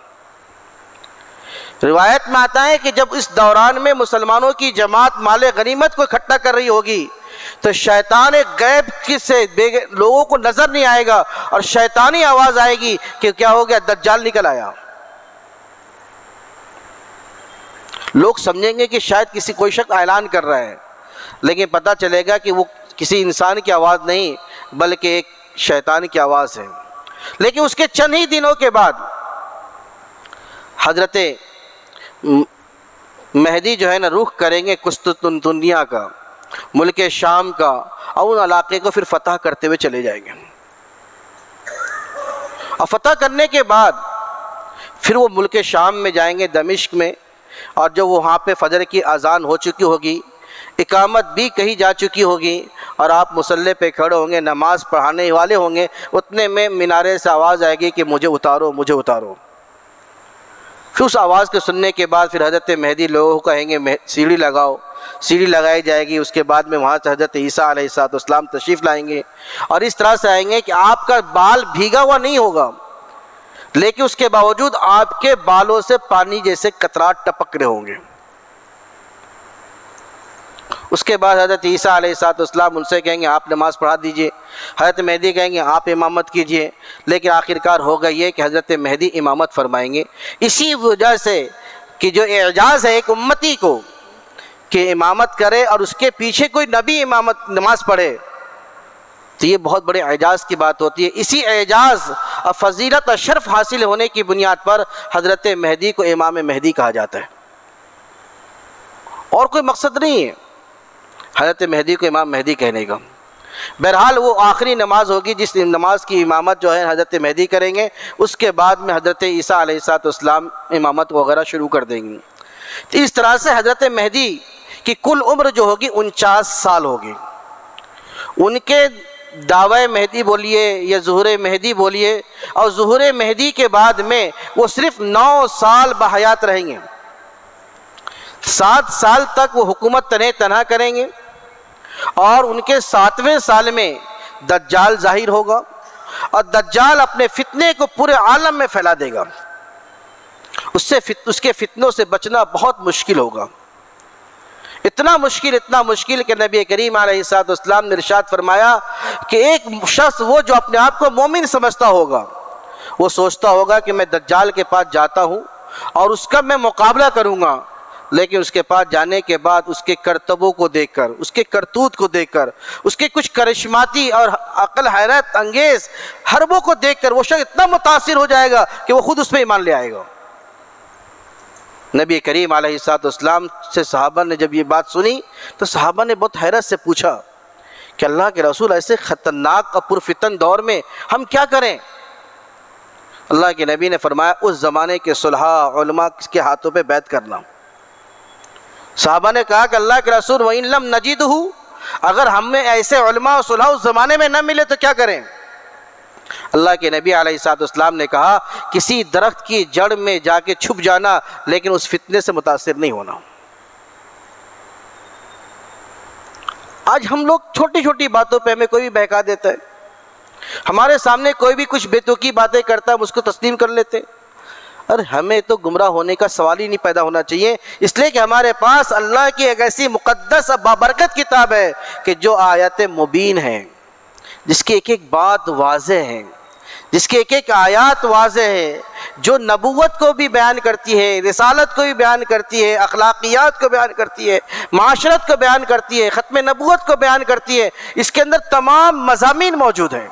روایت میں آتا ہے کہ جب اس دوران میں مسلمانوں کی جماعت مال غنیمت کو اکٹھا کر رہی ہوگی تو شیطان غیب سے لوگوں کو نظر نہیں آئے گا، اور شیطانی آواز آئے گی کہ کیا ہو گیا؟ دجال نکل آیا۔ لوگ سمجھیں گے کہ شاید کوئی شخص اعلان کر رہا ہے، لیکن پتہ چلے گا کہ وہ کسی انسان کی آواز نہیں بلکہ ایک شیطان کی آواز ہے۔ لیکن اس کے چند ہی دنوں کے بعد حضرت مہدی جو ہے نا رخ کریں گے قسطنطنیہ کا، ملک شام کا، اور ان علاقے کو پھر فتح کرتے ہوئے چلے جائیں گے، اور فتح کرنے کے بعد پھر وہ ملک شام میں جائیں گے، دمشق میں، اور جو وہاں پہ فجر کی اذان ہو چکی ہوگی، اقامت بھی کہی جا چکی ہوگی، اور آپ مصلی پہ کھڑے ہوں گے، نماز پڑھانے والے ہوں گے، اتنے میں مینارے سے آواز آئے گی کہ مجھے اتارو، مجھے اتارو۔ پھر اس آواز کے سننے کے بعد پھر حضرت مہدی لوگوں کو کہیں گے سیڑھی لگاؤ، سیڑھی لگائی جائے گی، اس کے بعد میں وہاں سے حضرت عیسیٰ علیہ السلام تشریف لائیں گے، اور اس طرح سے آئیں گے کہ آپ کا بال بھیگا ہوا نہیں ہوگا، لیکن اس کے باوجود آپ کے بالوں سے پانی جیسے قطرات ٹپک رہے ہوں گے۔ اس کے بعد حضرت عیسیٰ علیہ السلام ان سے کہیں گے آپ نماز پڑھا دیجئے، حضرت مہدی کہیں گے آپ امامت کیجئے، لیکن آخرکار ہوگا یہ کہ حضرت مہدی امامت فرمائیں گے۔ اسی وجہ سے کہ جو اعجاز ہے ایک امتی کو کہ امامت کرے اور اس کے پیچھے کوئی نبی نماز پڑھے، تو یہ بہت بڑے اعجاز کی بات ہوتی ہے۔ اسی اعجاز اور فضیلت اور شرف حاصل ہونے کی بنیاد پر حضرت مہدی کو امام مہدی کہا جاتا ہے، اور کوئی مقصد نہیں ہے حضرت مہدی کو امام مہدی کہنے کا۔ بہرحال وہ آخری نماز ہوگی جس نماز کی امامت جو ہے حضرت مہدی کریں گے، اس کے بعد میں حضرت عیسیٰ علیہ السلام امامت وغیرہ شروع کر دیں گے۔ تو اس طرح سے حضرت مہدی کی کل عمر جو ہوگی 49 سال ہوگی۔ ان کے دعوی مہدی بولیے یا ظہور مہدی بولیے، اور ظہور مہدی کے بعد میں وہ صرف 9 سال بحیات رہیں گے۔ 7 سال تک وہ حکومت تنہا کریں گے، اور ان کے 7ویں سال میں دجال ظاہر ہوگا، اور دجال اپنے فتنے کو پورے عالم میں پھیلا دے گا۔ اس کے فتنوں سے بچنا بہت مشکل ہوگا، اتنا مشکل کہ نبی کریم علیہ السلام نے ارشاد فرمایا کہ ایک شخص وہ جو اپنے آپ کو مومن سمجھتا ہوگا، وہ سوچتا ہوگا کہ میں دجال کے پاس جاتا ہوں اور اس کا میں مقابلہ کروں گا، لیکن اس کے پاس جانے کے بعد اس کے کرتبوں کو دیکھ کر، اس کے کرتوت کو دیکھ کر، اس کے کچھ کرشماتی اور عقل حیرت انگیز حربوں کو دیکھ کر وہ شخص اتنا متاثر ہو جائے گا کہ وہ خود اس پہ ایمان لے آئے گا۔ نبی کریم علیہ السلام سے صحابہ نے جب یہ بات سنی تو صحابہ نے بہت حیرت سے پوچھا کہ اللہ کے رسول ایسے خطرناک اور پرفتن دور میں ہم کیا کریں؟ اللہ کے نبی نے فرمایا اس زمانے کے صلحاء علماء کے ہاتھوں پہ بیعت کرنا۔ صحابہ نے کہا کہ اللہ کے رسول وَإِن لَمْ نَجِدْهُ، اگر ہم میں ایسے علماء و صلحاء اس زمانے میں نہ ملے تو کیا کریں؟ اللہ کے نبی علیہ السلام نے کہا کسی درخت کی جڑ میں جا کے چھپ جانا، لیکن اس فتنے سے متاثر نہیں ہونا۔ آج ہم لوگ چھوٹی چھوٹی باتوں پہ ہمیں کوئی بھی بہکا دیتا ہے، ہمارے سامنے کوئی بھی کچھ بے توقی باتیں کرتا ہے ہم اس کو تسلیم کر لیتے ہیں۔ ارے ہمیں تو گمراہ ہونے کا سوال ہی نہیں پیدا ہونا چاہیے، اس لیے کہ ہمارے پاس اللہ کی ایک ایسی مقدس اور بابرکت کتاب ہے کہ جو آیات مبین ہیں، جس کی ایک ایک بات واضح ہے، جس کی ایک ایک آیات واضح ہے، جو نبوت کو بھی بیان کرتی ہے، رسالت کو بھی بیان کرتی ہے، اخلاقیات کو بیان کرتی ہے، معاشرت کو بیان کرتی ہے، ختم نبوت کو بیان کرتی ہے۔ اس کے اندر تمام مضامین موجود ہیں۔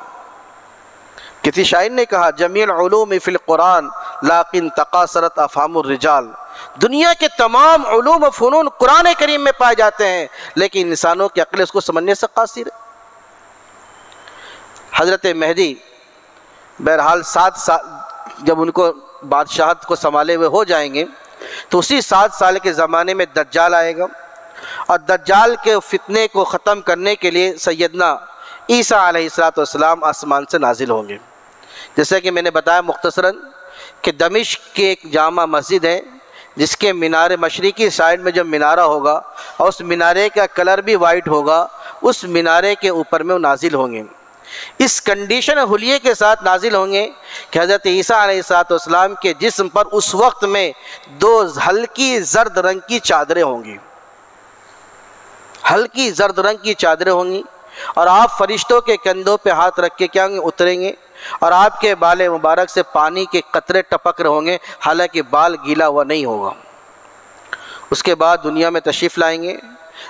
کسی شاعر نے کہا جمیع العلوم فی القرآن لیکن تقاصرت افہام الرجال، دنیا کے تمام علوم و فنون قرآن کریم میں پائے جاتے ہیں، لیکن انسانوں کی عقل اس کو سمجھنے سے قاصر ہے۔ حضرت مہدی بہرحال 7 سال جب ان کو بادشاہت کو سنبھالے ہوئے ہو جائیں گے تو اسی 7 سال کے زمانے میں دجال آئے گا، اور دجال کے فتنے کو ختم کرنے کے لیے سیدنا عیسیٰ علیہ السلام آسمان سے نازل ہوں گے۔ جیسا کہ میں نے بتایا مختصراً کہ دمشق کی ایک جامع مسجد ہے جس کے مینارے مشرقی سائڈ میں جب مینارہ ہوگا اور اس مینارے کا کلر بھی وائٹ ہوگا، اس مینارے کے اوپر میں وہ نازل ہوں گے۔ اس کنڈیشن حلیے کے ساتھ نازل ہوں گے کہ حضرت عیسیٰ علیہ السلام کے جسم پر اس وقت میں 2 ہلکی زرد رنگ کی چادریں ہوں گی، ہلکی زرد رنگ کی چادریں ہوں گی، اور آپ فرشتوں کے کندھوں پہ ہاتھ رکھ کے کیا اتریں گے، اور آپ کے بال مبارک سے پانی کے قطرے ٹپک رہے ہوں گے، حالانکہ بال گیلا ہوا نہیں ہوگا۔ اس کے بعد دنیا میں تشریف لائیں گے۔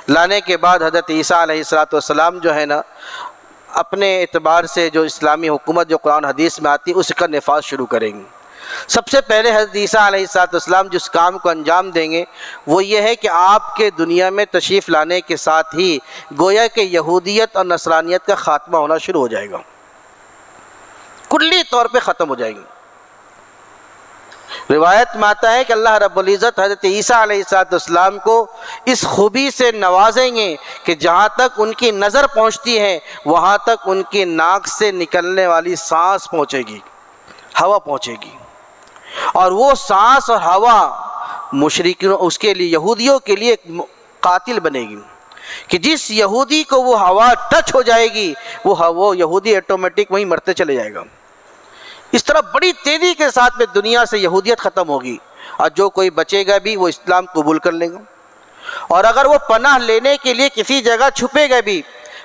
لانے کے بعد حضرت عیسیٰ علیہ السلام جو ہے نا، اپنے اعتبار سے جو اسلامی حکومت جو قرآن حدیث میں آتی ہے اس کا نفاذ شروع کریں گے۔ سب سے پہلے حضرت عیسیٰ علیہ السلام جس کام کو انجام دیں گے وہ یہ ہے کہ آپ کے دنیا میں تشریف لانے کے ساتھ ہی گویا کہ یہودیت اور نصرانیت کا خاتمہ ہونا شروع ہو جائے گا، کلی طور پہ ختم ہو جائیں گے۔ روایت میں آتا ہے کہ اللہ رب العزت حضرت عیسیٰ علیہ السلام کو اس خوبی سے نوازیں گے کہ جہاں تک ان کی نظر پہنچتی ہے وہاں تک ان کی ناک سے نکلنے والی سانس پہنچے گی، ہوا پہنچے گی، اور وہ سانس اور ہوا مشرکین اس کے لیے یہودیوں کے لیے ایک قاتل بنے گی کہ جس یہودی کو وہ ہوا ٹچ ہو جائے گی وہ یہودی آٹومیٹک وہیں مرتے چلے جائے گا۔ اس طرح بڑی تیزی کے ساتھ میں دنیا سے یہودیت ختم ہوگی، اور جو کوئی بچے گا بھی وہ اسلام قبول کر لے گا، اور اگر وہ پناہ لینے کے لیے کسی جگہ چھپے گا بھی،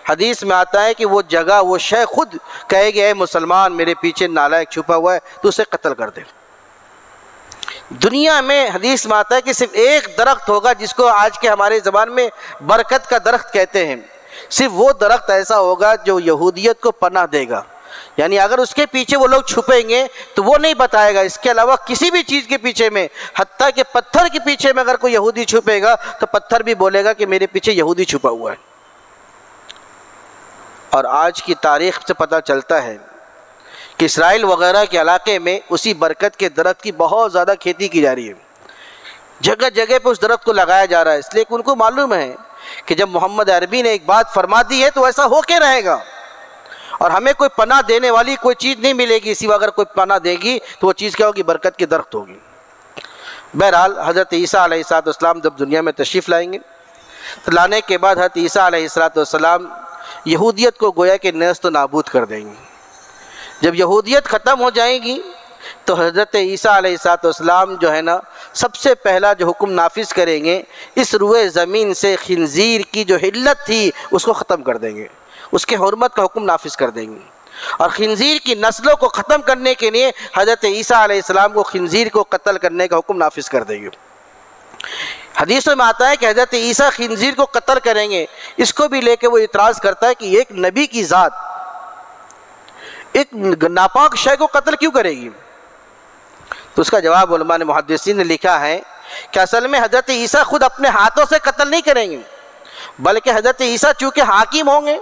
حدیث میں آتا ہے کہ وہ جگہ وہ شے خود کہے گا اے مسلمان میرے پیچھے نالائق چھپا ہوا ہے تو اسے قتل کر دے۔ دنیا میں حدیث میں آتا ہے کہ صرف ایک درخت ہوگا جس کو آج کے ہمارے زبان میں برکت کا درخت کہتے ہیں، صرف وہ درخت ایسا ہوگا جو یہودیت کو پناہ دے گا، یعنی اگر اس کے پیچھے وہ لوگ چھپیں گے تو وہ نہیں بتائے گا، اس کے علاوہ کسی بھی چیز کے پیچھے میں، حتیٰ کہ پتھر کے پیچھے میں اگر کوئی یہودی چھپے گا تو پتھر بھی بولے گا کہ میرے پیچھے یہودی چھپا ہوا ہے۔ اور آج کی تاریخ سے پتہ چلتا ہے کہ اسرائیل وغیرہ کے علاقے میں اسی برکت کے درخت کی بہت زیادہ کھیتی کی جا رہی ہے، جگہ جگہ پہ اس درخت کو لگایا جا رہا ہے، اس لیے کہ ان کو معلوم ہے کہ جب محمد عربی نے ایک بات فرما دی ہے تو ایسا ہو کے رہے گا، اور ہمیں کوئی پناہ دینے والی کوئی چیز نہیں ملے گی، سوا اگر کوئی پناہ دے گی تو وہ چیز کیا ہوگی؟ برکت کی درخت ہوگی۔ بہرحال حضرت عیسیٰ علیہ السلام جب دنیا میں تشریف لائیں گے تو لانے کے بعد حضرت عیسیٰ علیہ السلام یہودیت کو گویا کہ نیست و نابود کر دیں گے۔ جب یہودیت ختم ہو جائے گی تو حضرت عیسیٰ علیہ السلام جو ہے نا سب سے پہلا جو حکم نافذ کریں گے، اس روئے زمین سے خنزیر کی جو حلت تھی اس کو ختم کر دیں گے، اس کے حرمت کا حکم نافذ کر دیں گے، اور خنزیر کی نسلوں کو ختم کرنے کے لیے حضرت عیسیٰ علیہ السلام کو خنزیر کو قتل کرنے کا حکم نافذ کر دیں گے۔ حدیثوں میں آتا ہے کہ حضرت عیسیٰ خنزیر کو قتل کریں گے، اس کو بھی لے کے وہ اعتراض کرتا ہے کہ ایک نبی کی ذات ایک ناپاک شے کو قتل کیوں کرے گی؟ تو اس کا جواب علماء نے محدثین نے لکھا ہے کہ اصل میں حضرت عیسیٰ خود اپنے ہاتھوں سے قتل نہیں کریں گے، بلکہ حضرت عیسیٰ چونکہ حاکم ہوں گے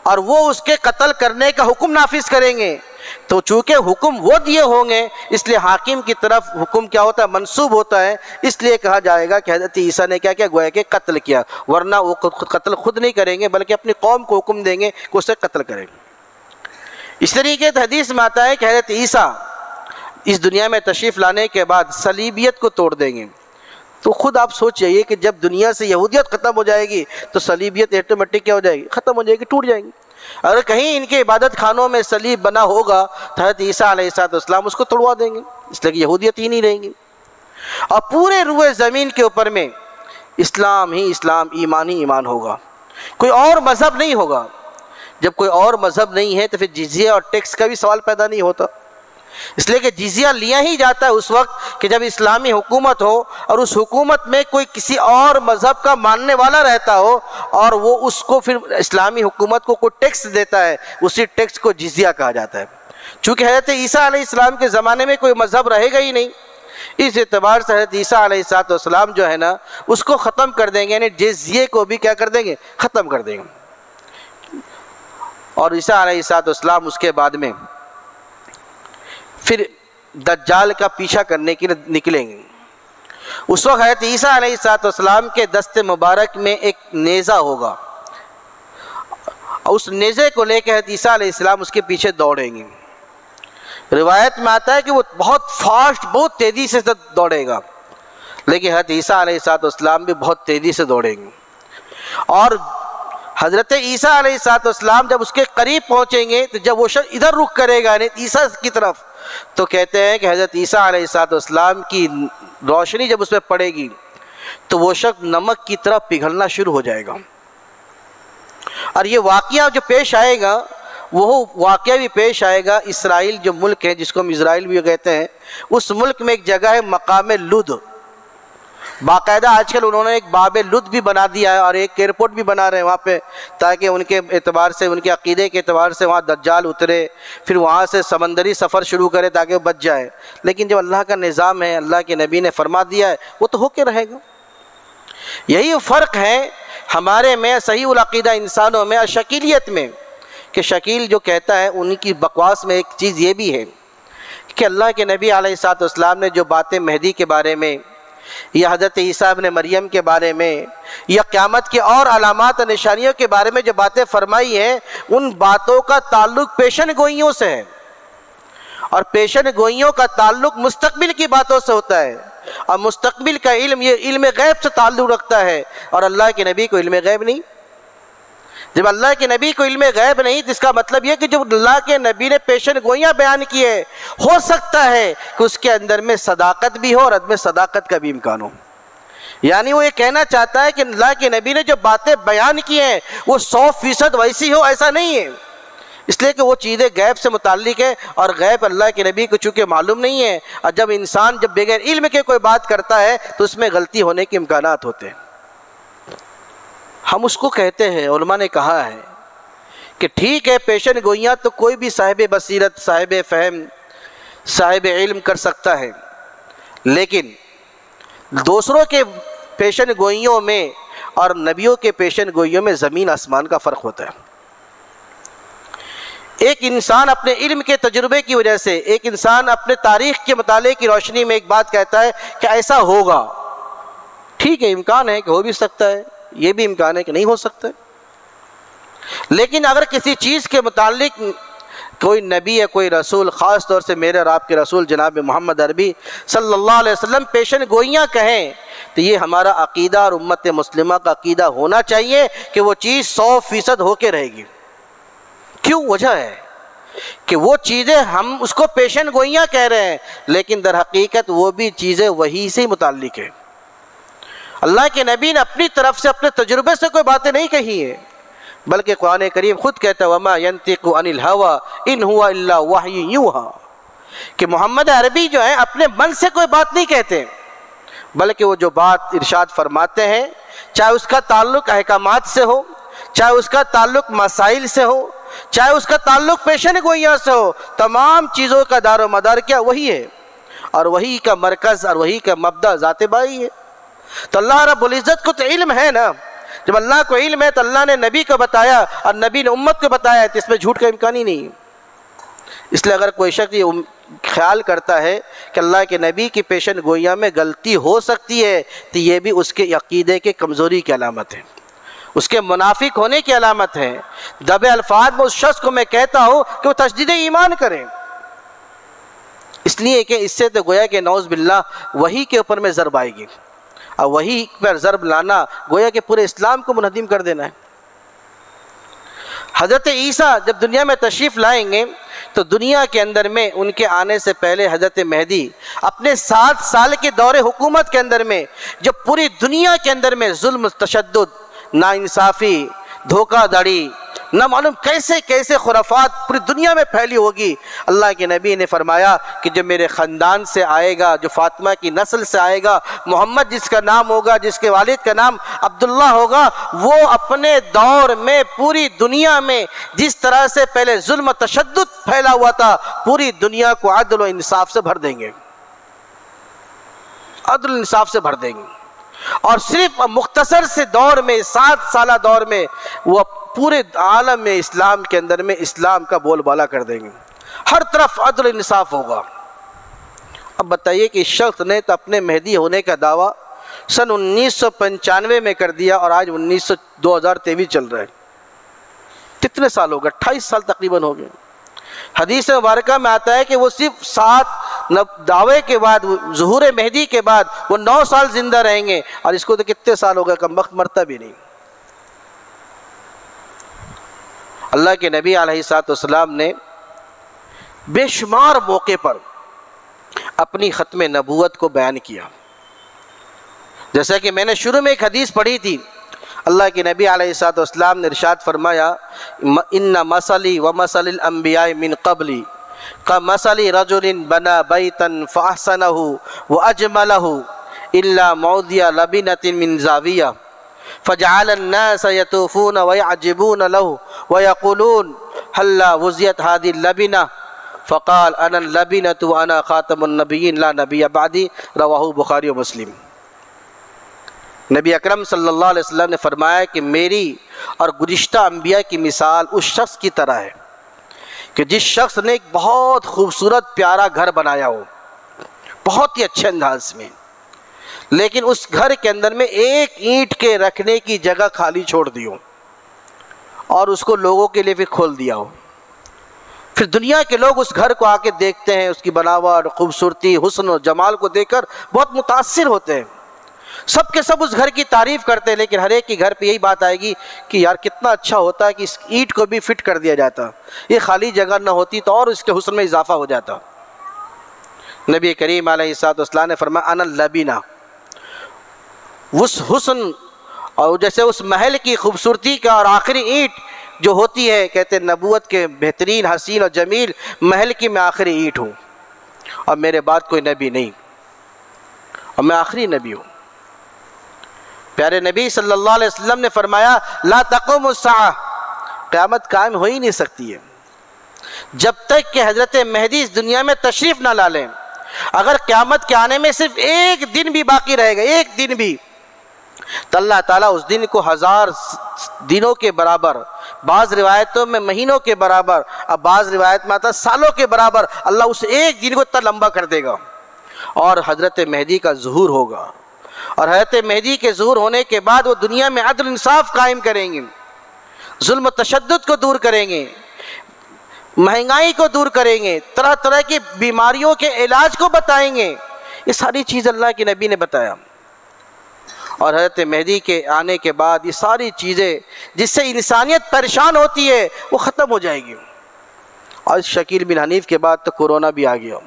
اور وہ اس کے قتل کرنے کا حکم نافذ کریں گے، تو چونکہ حکم وہ دیے ہوں گے اس لیے حاکم کی طرف حکم کیا ہوتا ہے؟ منسوب ہوتا ہے، اس لیے کہا جائے گا کہ حضرت عیسیٰ نے کیا کیا؟ گویا کہ قتل کیا، ورنہ وہ قتل خود نہیں کریں گے بلکہ اپنی قوم کو حکم دیں گے کہ اسے قتل کریں گے۔ اس طریقے سے حدیث میں آتا ہے کہ حضرت عیسیٰ اس دنیا میں تشریف لانے کے بعد صلیبیت کو توڑ دیں گے۔ تو خود آپ سوچ جائیے کہ جب دنیا سے یہودیت ختم ہو جائے گی تو صلیبیت آٹومیٹک کیا ہو جائے گی؟ ختم ہو جائے گی، ٹوٹ جائیں گی۔ اگر کہیں ان کے عبادت خانوں میں صلیب بنا ہوگا تو حضرت عیسیٰ علیہ السلام اس کو توڑوا دیں گے، اس لیے کہ یہودیت ہی نہیں رہیں گی، اور پورے روئے زمین کے اوپر میں اسلام ہی اسلام، ایمان ہی ایمان ہوگا، کوئی اور مذہب نہیں ہوگا۔ جب کوئی اور مذہب نہیں ہے تو پھر جزیہ اور ٹیکس کا بھی سوال پیدا نہیں ہوتا، اس لیے کہ جزیہ لیا ہی جاتا ہے اس وقت کہ جب اسلامی حکومت ہو اور اس حکومت میں کوئی کسی اور مذہب کا ماننے والا رہتا ہو اور وہ اس کو پھر اسلامی حکومت کو کوئی ٹیکس دیتا ہے، اسی ٹیکس کو جزیہ کہا جاتا ہے۔ چونکہ حضرت عیسیٰ علیہ السلام کے زمانے میں کوئی مذہب رہے گا ہی نہیں، اس اعتبار سے حضرت عیسیٰ علیہ السلام جو ہے نا اس کو ختم کر دیں گے، یعنی جزیے کو بھی کیا کر دیں گے؟ ختم کر دیں گے۔ اور عیسیٰ علیہ السلام اس کے بعد میں پھر دجال کا پیچھا کرنے کے لیے نکلیں گے۔ اس وقت حضرت عیسیٰ علیہ السلام کے دست مبارک میں ایک نیزہ ہوگا، اس نیزے کو لے کے حضرت عیسیٰ علیہ السلام اس کے پیچھے دوڑیں گے۔ روایت میں آتا ہے کہ وہ بہت فاسٹ، بہت تیزی سے دوڑے گا، لیکن حضرت عیسیٰ علیہ السلام بھی بہت تیزی سے دوڑیں گے، اور حضرت عیسیٰ علیہ السلام جب اس کے قریب پہنچیں گے تو جب وہ شخص ادھر رخ کرے گا یعنی عیسیٰ کی طرف، تو کہتے ہیں کہ حضرت عیسیٰ علیہ السلام کی روشنی جب اس پہ پڑے گی تو وہ شخص نمک کی طرح پگھلنا شروع ہو جائے گا۔ اور یہ واقعہ جو پیش آئے گا وہ واقعہ بھی پیش آئے گا اسرائیل جو ملک ہے جس کو ہم اسرائیل بھی کہتے ہیں، اس ملک میں ایک جگہ ہے مقام لد، باقاعدہ آج کل انہوں نے ایک باب لد بھی بنا دیا ہے اور ایک ایئرپورٹ بھی بنا رہے ہیں وہاں پہ، تاکہ ان کے اعتبار سے، ان کے عقیدے کے اعتبار سے وہاں دجال اترے، پھر وہاں سے سمندری سفر شروع کرے تاکہ وہ بچ جائے۔ لیکن جب اللہ کا نظام ہے، اللہ کے نبی نے فرما دیا ہے، وہ تو ہو کے رہے گا۔ یہی فرق ہے ہمارے میں صحیح العقیدہ انسانوں میں اور شکیلیت میں، کہ شکیل جو کہتا ہے ان کی بکواس میں ایک چیز یہ بھی ہے کہ اللہ کے نبی علیہ السلام نے جو باتیں مہدی کے بارے میں یا حضرت عیسیٰ ابن مریم کے بارے میں یا قیامت کے اور علامات و نشانیوں کے بارے میں جو باتیں فرمائی ہیں، ان باتوں کا تعلق پیشن گوئیوں سے ہے، اور پیشن گوئیوں کا تعلق مستقبل کی باتوں سے ہوتا ہے، اور مستقبل کا علم یہ علم غیب سے تعلق رکھتا ہے، اور اللہ کے نبی کو علم غیب نہیں۔ جب اللہ کے نبی کو علم غیب نہیں تو اس کا مطلب یہ کہ جو اللہ کے نبی نے پیشن گوئیاں بیان کی ہے، ہو سکتا ہے کہ اس کے اندر میں صداقت بھی ہو اور عدم صداقت کا بھی امکان ہو۔ یعنی وہ یہ کہنا چاہتا ہے کہ اللہ کے نبی نے جو باتیں بیان کی ہیں وہ 100% ویسی ہو، ایسا نہیں ہے۔ اس لیے کہ وہ چیزیں غیب سے متعلق ہے، اور غیب اللہ کے نبی کو چونکہ معلوم نہیں ہے، اور جب انسان جب بغیر علم کے کوئی بات کرتا ہے تو اس میں غلطی ہونے کے امکانات ہوتے ہیں۔ ہم اس کو کہتے ہیں، علماء نے کہا ہے کہ ٹھیک ہے پیشن گوئیاں تو کوئی بھی صاحب بصیرت، صاحب فہم، صاحب علم کر سکتا ہے، لیکن دوسروں کے پیشن گوئیوں میں اور نبیوں کے پیشن گوئیوں میں زمین آسمان کا فرق ہوتا ہے۔ ایک انسان اپنے علم کے تجربے کی وجہ سے، ایک انسان اپنے تاریخ کے مطالعے کی روشنی میں ایک بات کہتا ہے کہ ایسا ہوگا، ٹھیک ہے امکان ہے کہ ہو بھی سکتا ہے، یہ بھی امکان ہے کہ نہیں ہو سکتا ہے، لیکن اگر کسی چیز کے متعلق کوئی نبی ہے، کوئی رسول، خاص طور سے میرے اور آپ کے رسول جناب محمد عربی صلی اللہ علیہ وسلم پیشن گوئیاں کہیں تو یہ ہمارا عقیدہ اور امت مسلمہ کا عقیدہ ہونا چاہیے کہ وہ چیز 100% ہو کے رہے گی۔ کیوں؟ وجہ ہے کہ وہ چیزیں ہم اس کو پیشن گوئیاں کہہ رہے ہیں، لیکن در حقیقت وہ بھی چیزیں وحی سے متعلق ہیں۔ اللہ کے نبی نے اپنی طرف سے اپنے تجربے سے کوئی باتیں نہیں کہی ہیں، بلکہ قرآن کریم خود کہتا ہے وَمَا يَنْطِقُ عَنِ الْهَوَىٰ إِنْ هُوَ إِلَّا وَحْيٌ يُوحَىٰ، کہ محمد عربی جو ہیں اپنے من سے کوئی بات نہیں کہتے، بلکہ وہ جو بات ارشاد فرماتے ہیں، چاہے اس کا تعلق احکامات سے ہو، چاہے اس کا تعلق مسائل سے ہو، چاہے اس کا تعلق پیشن گوئیاں سے ہو، تمام چیزوں کا دار و مدار کیا؟ وہی ہے، اور وہی کا مرکز اور وہی کا مبدأ ذات باری ہے۔ تو اللہ رب العزت کو تو علم ہے نا، جب اللہ کو علم ہے تو اللہ نے نبی کو بتایا اور نبی نے امت کو بتایا، تو اس میں جھوٹ کا امکان ہی نہیں۔ اس لیے اگر کوئی شخص یہ خیال کرتا ہے کہ اللہ کے نبی کی پیشن گوئیاں میں غلطی ہو سکتی ہے تو یہ بھی اس کے عقیدے کے کمزوری کی علامت ہے، اس کے منافق ہونے کی علامت ہے۔ دبے الفاظ میں اس شخص کو میں کہتا ہوں کہ وہ تجدید ایمان کریں، اس لیے کہ اس سے تو گویا کہ نعوذ باللہ وحی کے اوپر میں ضرب آئے گی، اور وحی پر ضرب لانا گویا کہ پورے اسلام کو منہدم کر دینا ہے۔ حضرت عیسیٰ جب دنیا میں تشریف لائیں گے تو دنیا کے اندر میں ان کے آنے سے پہلے حضرت مہدی اپنے 7 سال کے دور حکومت کے اندر میں جب پوری دنیا کے اندر میں ظلم، تشدد، ناانصافی، دھوکہ دھڑی، نہ معلوم کیسے کیسے خرافات پوری دنیا میں پھیلی ہوگی، اللہ کے نبی نے فرمایا کہ جو میرے خاندان سے آئے گا، جو فاطمہ کی نسل سے آئے گا، محمد جس کا نام ہوگا، جس کے والد کا نام عبداللہ ہوگا، وہ اپنے دور میں پوری دنیا میں جس طرح سے پہلے ظلم و تشدد پھیلا ہوا تھا، پوری دنیا کو عدل و انصاف سے بھر دیں گے، عدل و انصاف سے بھر دیں گے، اور صرف مختصر سے دور میں 7 سالہ دور میں وہ پورے عالم میں اسلام کے اندر میں اسلام کا بول بالا کر دیں گے، ہر طرف عدل و انصاف ہوگا۔ اب بتائیے کہ اس شخص نے تو اپنے مہدی ہونے کا دعویٰ سن 1995 میں کر دیا، اور آج 2023 چل رہا ہے، کتنے سال ہو گئے؟ 28 سال تقریباً ہو گئے۔ حدیث مبارکہ میں آتا ہے کہ وہ صرف 7 دعوے کے بعد، ظہور مہدی کے بعد وہ 9 سال زندہ رہیں گے، اور اس کو تو کتنے سال ہو گئے، کم وقت مرتا بھی نہیں۔ اللہ کے نبی علیہ السلام نے بے شمار موقع پر اپنی ختم نبوت کو بیان کیا، جیسا کہ میں نے شروع میں ایک حدیث پڑھی تھی، اللہ کے نبی علیہ السلام نے ارشاد فرمایا ان مثلی ومثل الانبیاء من قبلی کمثل رجل بنا بیتا فاحسنہ واجملہ الا موضع لبنۃ من زاویہ فجعل الناس يطوفون ويعجبون له ويقولون هلا وزيت هذه اللبنة فقال انا اللبنة وانا خاتم النبيين لا نبي بعدي رواه بخاری و مسلم۔ نبی اکرم صلی اللہ علیہ وسلم نے فرمایا کہ میری اور گزشتہ انبیاء کی مثال اس شخص کی طرح ہے کہ جس شخص نے ایک بہت خوبصورت پیارا گھر بنایا ہو، بہت ہی اچھے انداز میں، لیکن اس گھر کے اندر میں ایک اینٹ کے رکھنے کی جگہ خالی چھوڑ دی ہو، اور اس کو لوگوں کے لیے پھر کھول دیا ہو۔ پھر دنیا کے لوگ اس گھر کو آ کے دیکھتے ہیں، اس کی بناوٹ، خوبصورتی، حسن و جمال کو دیکھ کر بہت متاثر ہوتے ہیں، سب کے سب اس گھر کی تعریف کرتے ہیں، لیکن ہر ایک کی گھر پہ یہی بات آئے گی کہ یار کتنا اچھا ہوتا ہے کہ اس اینٹ کو بھی فٹ کر دیا جاتا، یہ خالی جگہ نہ ہوتی تو اور اس کے حسن میں اضافہ ہو جاتا۔ نبی کریم علیہ السلام نے فرمایا انا اللبنہ، اس حسن اور جیسے اس محل کی خوبصورتی کا اور آخری اینٹ جو ہوتی ہے، کہتے ہیں نبوت کے بہترین حسین اور جمیل محل کی میں آخری اینٹ ہوں، اور میرے بعد کوئی نبی نہیں، اور میں آخری نبی ہوں۔ پیارے نبی صلی اللہ علیہ وسلم نے فرمایا لا تقوم الساعہ، قیامت قائم ہو ہی نہیں سکتی ہے جب تک کہ حضرت مہدی اس دنیا میں تشریف نہ لا لیں۔ اگر قیامت کے آنے میں صرف ایک دن بھی باقی رہے گا، ایک دن بھی، تو اللہ تعالیٰ اس دن کو 1000 دنوں کے برابر، بعض روایتوں میں مہینوں کے برابر، اب بعض روایت میں آتا سالوں کے برابر، اللہ اس ایک دن کو اتنا لمبا کر دے گا، اور حضرت مہدی کا ظہور ہوگا۔ اور حضرت مہدی کے ظہور ہونے کے بعد وہ دنیا میں عدل انصاف قائم کریں گے، ظلم و تشدد کو دور کریں گے، مہنگائی کو دور کریں گے، طرح طرح کی بیماریوں کے علاج کو بتائیں گے۔ یہ ساری چیز اللہ کے نبی نے بتایا، اور حضرت مہدی کے آنے کے بعد یہ ساری چیزیں جس سے انسانیت پریشان ہوتی ہے وہ ختم ہو جائے گی۔ اور شکیل بن حنیف کے بعد تو کورونا بھی آ گیا،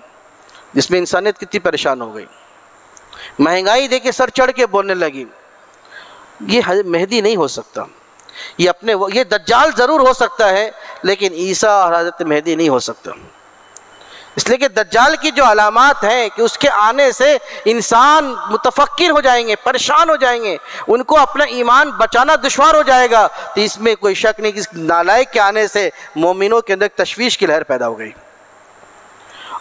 جس میں انسانیت کتنی پریشان ہو گئی، مہنگائی دے کے سر چڑھ کے بولنے لگی۔ یہ مہدی نہیں ہو سکتا، یہ دجال ضرور ہو سکتا ہے، لیکن عیسیٰ اور حضرت مہدی نہیں ہو سکتا، اس لیے کہ دجال کی جو علامات ہیں کہ اس کے آنے سے انسان متفکر ہو جائیں گے، پریشان ہو جائیں گے، ان کو اپنا ایمان بچانا دشوار ہو جائے گا، تو اس میں کوئی شک نہیں کہ اس نالائق کے آنے سے مومنوں کے اندر تشویش کی لہر پیدا ہو گئی۔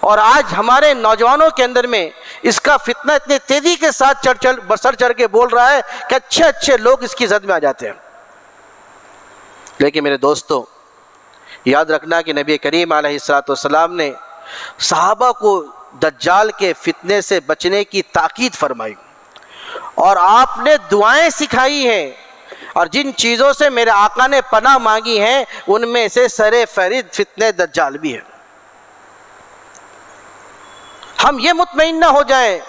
اور آج ہمارے نوجوانوں کے اندر میں اس کا فتنہ اتنے تیزی کے ساتھ سر چڑھ کے بول رہا ہے کہ اچھے اچھے لوگ اس کی زد میں آ جاتے ہیں۔ لیکن میرے دوستو، یاد رکھنا کہ نبی کریم علیہ السلام نے صحابہ کو دجال کے فتنے سے بچنے کی تاکید فرمائی، اور آپ نے دعائیں سکھائی ہیں، اور جن چیزوں سے میرے آقا نے پناہ مانگی ہیں ان میں سے سر فہرست فتنے دجال بھی ہے۔ ہم یہ مطمئن نہ ہو جائیں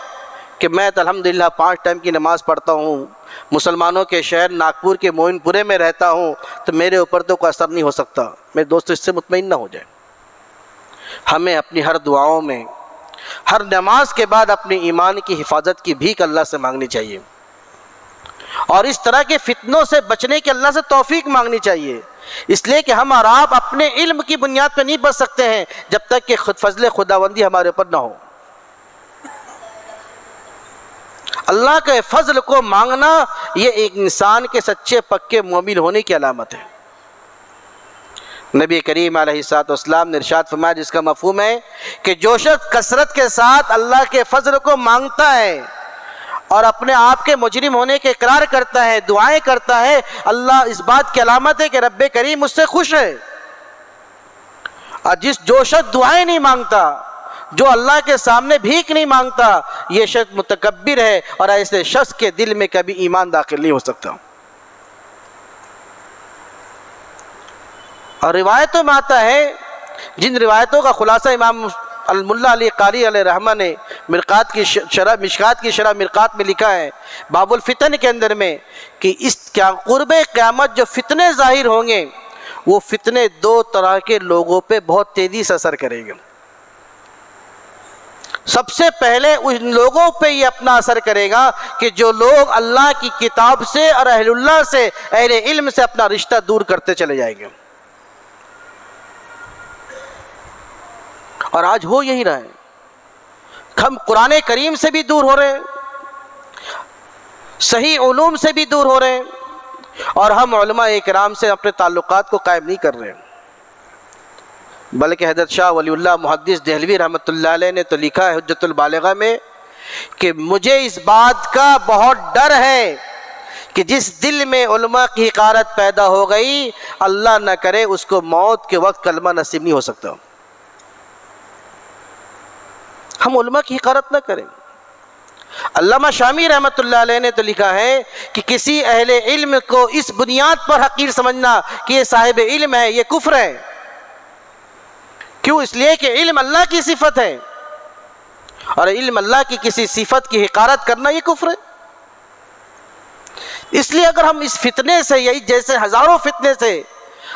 کہ میں تو الحمدللہ 5 ٹائم کی نماز پڑھتا ہوں، مسلمانوں کے شہر ناگپور کے موئن پورے میں رہتا ہوں، تو میرے اوپر تو کوئی اثر نہیں ہو سکتا۔ میرے دوستو، اس سے مطمئن نہ ہو جائیں۔ ہمیں اپنی ہر دعاؤں میں، ہر نماز کے بعد اپنے ایمان کی حفاظت کی بھیک اللہ سے مانگنی چاہیے، اور اس طرح کے فتنوں سے بچنے کی اللہ سے توفیق مانگنی چاہیے، اس لیے کہ ہم اور آپ اپنے علم کی بنیاد پہ نہیں بچ سکتے ہیں جب تک کہ فضل خداوندی ہمارے اوپر نہ ہو۔ اللہ کے فضل کو مانگنا یہ ایک انسان کے سچے پکے مومن ہونے کی علامت ہے۔ نبی کریم علیہ السلام نے ارشاد فرمایا، جس کا مفہوم ہے کہ جو شخص کثرت کے ساتھ اللہ کے فضل کو مانگتا ہے اور اپنے آپ کے مجرم ہونے کے اقرار کرتا ہے، دعائیں کرتا ہے، اللہ اس بات کی علامت ہے کہ رب کریم اس سے خوش ہے۔ اور جو شخص دعائیں نہیں مانگتا، جو اللہ کے سامنے بھیک نہیں مانگتا، یہ شخص متکبر ہے، اور ایسے شخص کے دل میں کبھی ایمان داخل نہیں ہو سکتا۔ اور روایتوں میں آتا ہے، جن روایتوں کا خلاصہ امام الملا علی قاری علیہ رحمہ نے مشکات کی شرح مرقات میں لکھا ہے، باب الفتن کے اندر میں، کہ اس قرب قیامت جو فتنے ظاہر ہوں گے، وہ فتنے 2 طرح کے لوگوں پہ بہت تیزی سے اثر کریں گے۔ سب سے پہلے ان لوگوں پہ یہ اپنا اثر کرے گا کہ جو لوگ اللہ کی کتاب سے اور اہل اللہ سے، اہل علم سے اپنا رشتہ دور کرتے چلے جائیں گے، اور آج ہو یہی رہا ہے۔ ہم قرآن کریم سے بھی دور ہو رہے ہیں، صحیح علوم سے بھی دور ہو رہے ہیں، اور ہم علماء اکرام سے اپنے تعلقات کو قائم نہیں کر رہے ہیں، بلکہ حضرت شاہ ولی اللہ محدث دہلوی رحمۃ اللہ علیہ نے تو لکھا ہے حجت البالغہ میں کہ مجھے اس بات کا بہت ڈر ہے کہ جس دل میں علماء کی حقارت پیدا ہو گئی، اللہ نہ کرے اس کو موت کے وقت کلمہ نصیب نہیں ہو سکتا۔ ہم علماء کی حقارت نہ کریں۔ علامہ شامی رحمۃ اللہ علیہ نے تو لکھا ہے کہ کسی اہل علم کو اس بنیاد پر حقیر سمجھنا کہ یہ صاحب علم ہے، یہ کفر ہے۔ کیوں؟ اس لیے کہ علم اللہ کی صفت ہے، اور علم اللہ کی کسی صفت کی حقارت کرنا یہ کفر ہے۔ اس لیے اگر ہم اس فتنے سے، یہی جیسے ہزاروں فتنے سے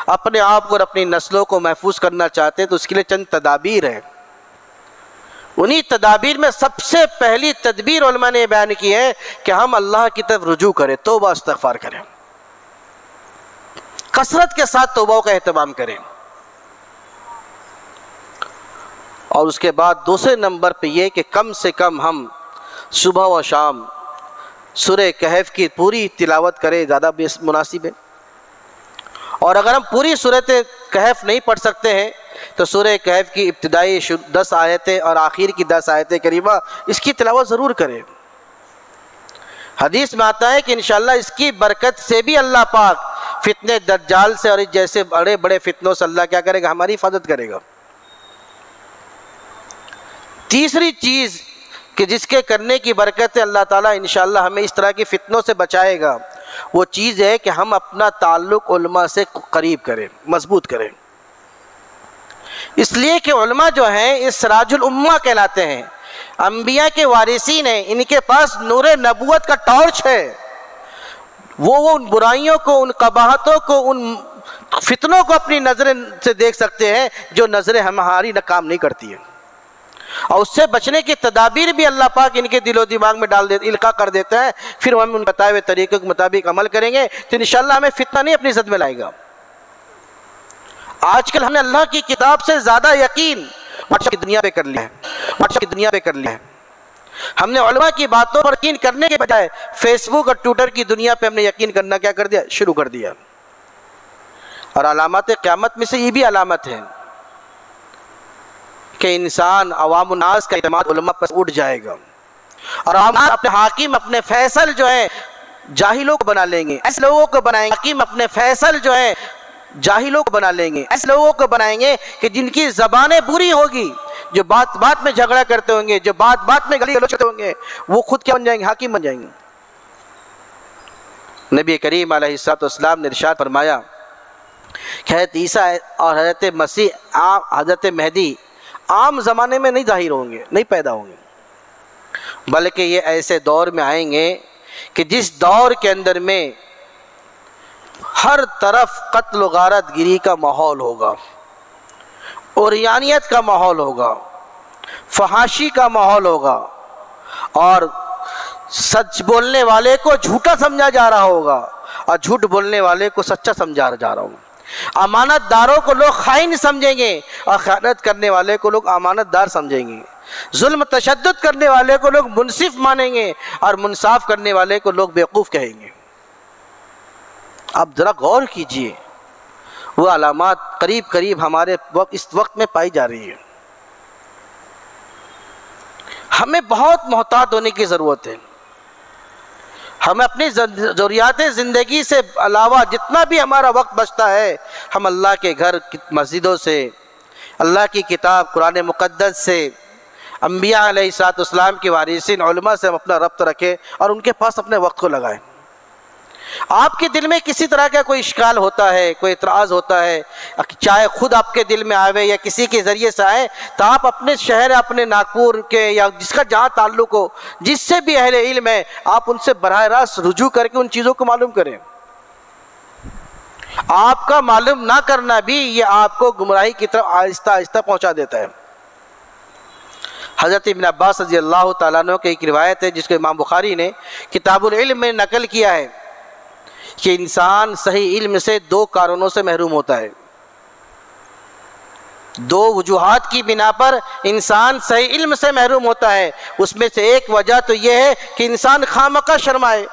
اپنے آپ کو اور اپنی نسلوں کو محفوظ کرنا چاہتے ہیں، تو اس کے لیے چند تدابیر ہیں۔ انہی تدابیر میں سب سے پہلی تدبیر علماء نے بیان کی ہے کہ ہم اللہ کی طرف رجوع کریں، توبہ استغفار کریں۔ کثرت کے ساتھ توبہ کا اہتمام کریں۔ اور اس کے بعد دوسرے نمبر پہ یہ کہ کم سے کم ہم صبح و شام سورہ کہف کی پوری تلاوت کریں، زیادہ مناسب ہے۔ اور اگر ہم پوری سورۃ کہف نہیں پڑھ سکتے ہیں تو سورہ کہف کی ابتدائی 10 آیتیں اور آخر کی 10 آیتیں کریمہ اس کی تلاوت ضرور کریں۔ حدیث میں آتا ہے کہ انشاءاللہ اس کی برکت سے بھی اللہ پاک فتنے دجال سے اور جیسے بڑے بڑے فتنوں سے اللہ کیا کرے گا؟ ہماری حفاظت کرے گا۔ تیسری چیز کہ جس کے کرنے کی برکت ہے اللہ تعالیٰ انشاءاللہ ہمیں اس طرح کی فتنوں سے بچائے گا، وہ چیز ہے کہ ہم اپنا تعلق علماء سے قریب کریں، مضبوط کریں۔ اس لیے کہ علماء جو ہیں اس سراج الامہ کہلاتے ہیں، انبیاء کے وارثین ہیں، ان کے پاس نور نبوت کا ٹارچ ہے۔ وہ ان برائیوں کو، ان قباحتوں کو، ان فتنوں کو اپنی نظریں سے دیکھ سکتے ہیں جو نظریں ہماری کام نہیں کرتی ہیں، اور اس سے بچنے کی تدابیر بھی اللہ پاک ان کے دل و دماغ میں ڈال دیتے، القاء کر دیتا ہے۔ پھر ہم ان بتائے ہوئے طریقے کے مطابق عمل کریں گے تو انشاءاللہ ہمیں فتنہ نہیں اپنی زد میں لائے گا۔ آج کل ہم نے اللہ کی کتاب سے زیادہ یقین واٹس کی دنیا پہ کر لیا ہے، ہم نے علماء کی باتوں پر یقین کرنے کے بجائے فیس بک اور ٹویٹر کی دنیا پہ ہم نے یقین کرنا کیا کر دیا؟ شروع کر دیا۔ اور علامات قیامت میں سے یہ بھی علامت ہے کہ انسان عوام الناس کا اعتماد علماء پر اٹھ جائے گا، اور اپنے حاکم اپنے فیصل جو ہے جاہلوں کو بنا لیں گے، ایسے لوگوں کو بنائیں گے، حاکم اپنے فیصل جو ہے جاہلوں کو بنا لیں گے، ایسے لوگوں کو بنائیں گے کہ جن کی زبانیں بری ہوگی، جو بات بات میں جھگڑا کرتے ہوں گے، جو بات بات میں گلی گلوچ کرتے ہوں گے، وہ خود کیا بن جائیں گے؟ حاکم بن جائیں گے۔ نبی کریم علیہ الصلوۃ والسلام نے ارشاد فرمایا کہ حضرت عیسیٰ اور حضرت مسیح حضرت مہدی عام زمانے میں نہیں ظاہر ہوں گے، نہیں پیدا ہوں گے، بلکہ یہ ایسے دور میں آئیں گے کہ جس دور کے اندر میں ہر طرف قتل و غارت گری کا ماحول ہوگا، عریانیت کا ماحول ہوگا، فحاشی کا ماحول ہوگا، اور سچ بولنے والے کو جھوٹا سمجھا جا رہا ہوگا اور جھوٹ بولنے والے کو سچا سمجھا جا رہا ہوگا۔ امانت داروں کو لوگ خائن سمجھیں گے اور خیانت کرنے والے کو لوگ امانت دار سمجھیں گے۔ ظلم تشدد کرنے والے کو لوگ منصف مانیں گے اور منصاف کرنے والے کو لوگ بیوقوف کہیں گے۔ آپ ذرا غور کیجئے، وہ علامات قریب قریب ہمارے اس وقت میں پائی جا رہی ہیں۔ ہمیں بہت محتاط ہونے کی ضرورت ہے۔ ہمیں اپنی ضروریات زندگی سے علاوہ جتنا بھی ہمارا وقت بچتا ہے، ہم اللہ کے گھر مسجدوں سے، اللہ کی کتاب قرآن مقدس سے، انبیاء علیہ الصلوۃ والسلام کے وارثین علماء سے ہم اپنا ربط رکھیں اور ان کے پاس اپنے وقت کو لگائیں۔ آپ کے دل میں کسی طرح کا کوئی اشکال ہوتا ہے، کوئی اعتراض ہوتا ہے، چاہے خود آپ کے دل میں آوے یا کسی کے ذریعے سے آئے، تو آپ اپنے شہر، اپنے ناگپور کے یا جس کا جہاں تعلق ہو، جس سے بھی اہل علم ہے، آپ ان سے براہ راست رجوع کر کے ان چیزوں کو معلوم کریں۔ آپ کا معلوم نہ کرنا بھی یہ آپ کو گمراہی کی طرف آہستہ آہستہ پہنچا دیتا ہے۔ حضرت ابن عباس رضی اللہ تعالیٰ عنہ کی ایک روایت ہے جس کو امام بخاری نے کتاب العلم میں نقل کیا ہے کہ انسان صحیح علم سے 2 کارنوں سے محروم ہوتا ہے۔ 2 وجوہات کی بنا پر انسان صحیح علم سے محروم ہوتا ہے۔ اس میں سے ایک وجہ تو یہ ہے کہ انسان خامخواہ شرمائے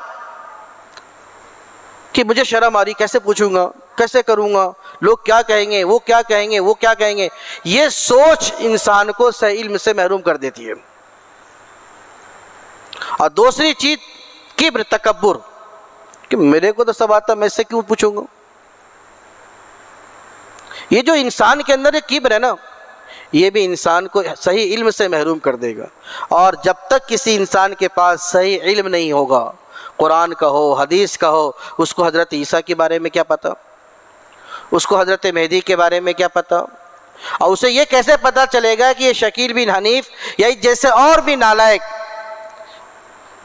کہ مجھے شرم آ رہی، کیسے پوچھوں گا، کیسے کروں گا، لوگ کیا کہیں گے، وہ کیا کہیں گے، وہ کیا کہیں گے۔ یہ سوچ انسان کو صحیح علم سے محروم کر دیتی ہے۔ اور دوسری چیز کبر، تکبر، کہ میرے کو تو سب آتا، میں سے کیوں پوچھوں گا۔ یہ جو انسان کے اندر ایک کبر ہے نا، یہ بھی انسان کو صحیح علم سے محروم کر دے گا۔ اور جب تک کسی انسان کے پاس صحیح علم نہیں ہوگا، قرآن کا ہو، حدیث کا ہو، اس کو حضرت عیسیٰ کے بارے میں کیا پتہ، اس کو حضرت مہدی کے بارے میں کیا پتہ، اور اسے یہ کیسے پتہ چلے گا کہ یہ شکیل بن حنیف یا جیسے اور بھی نالائق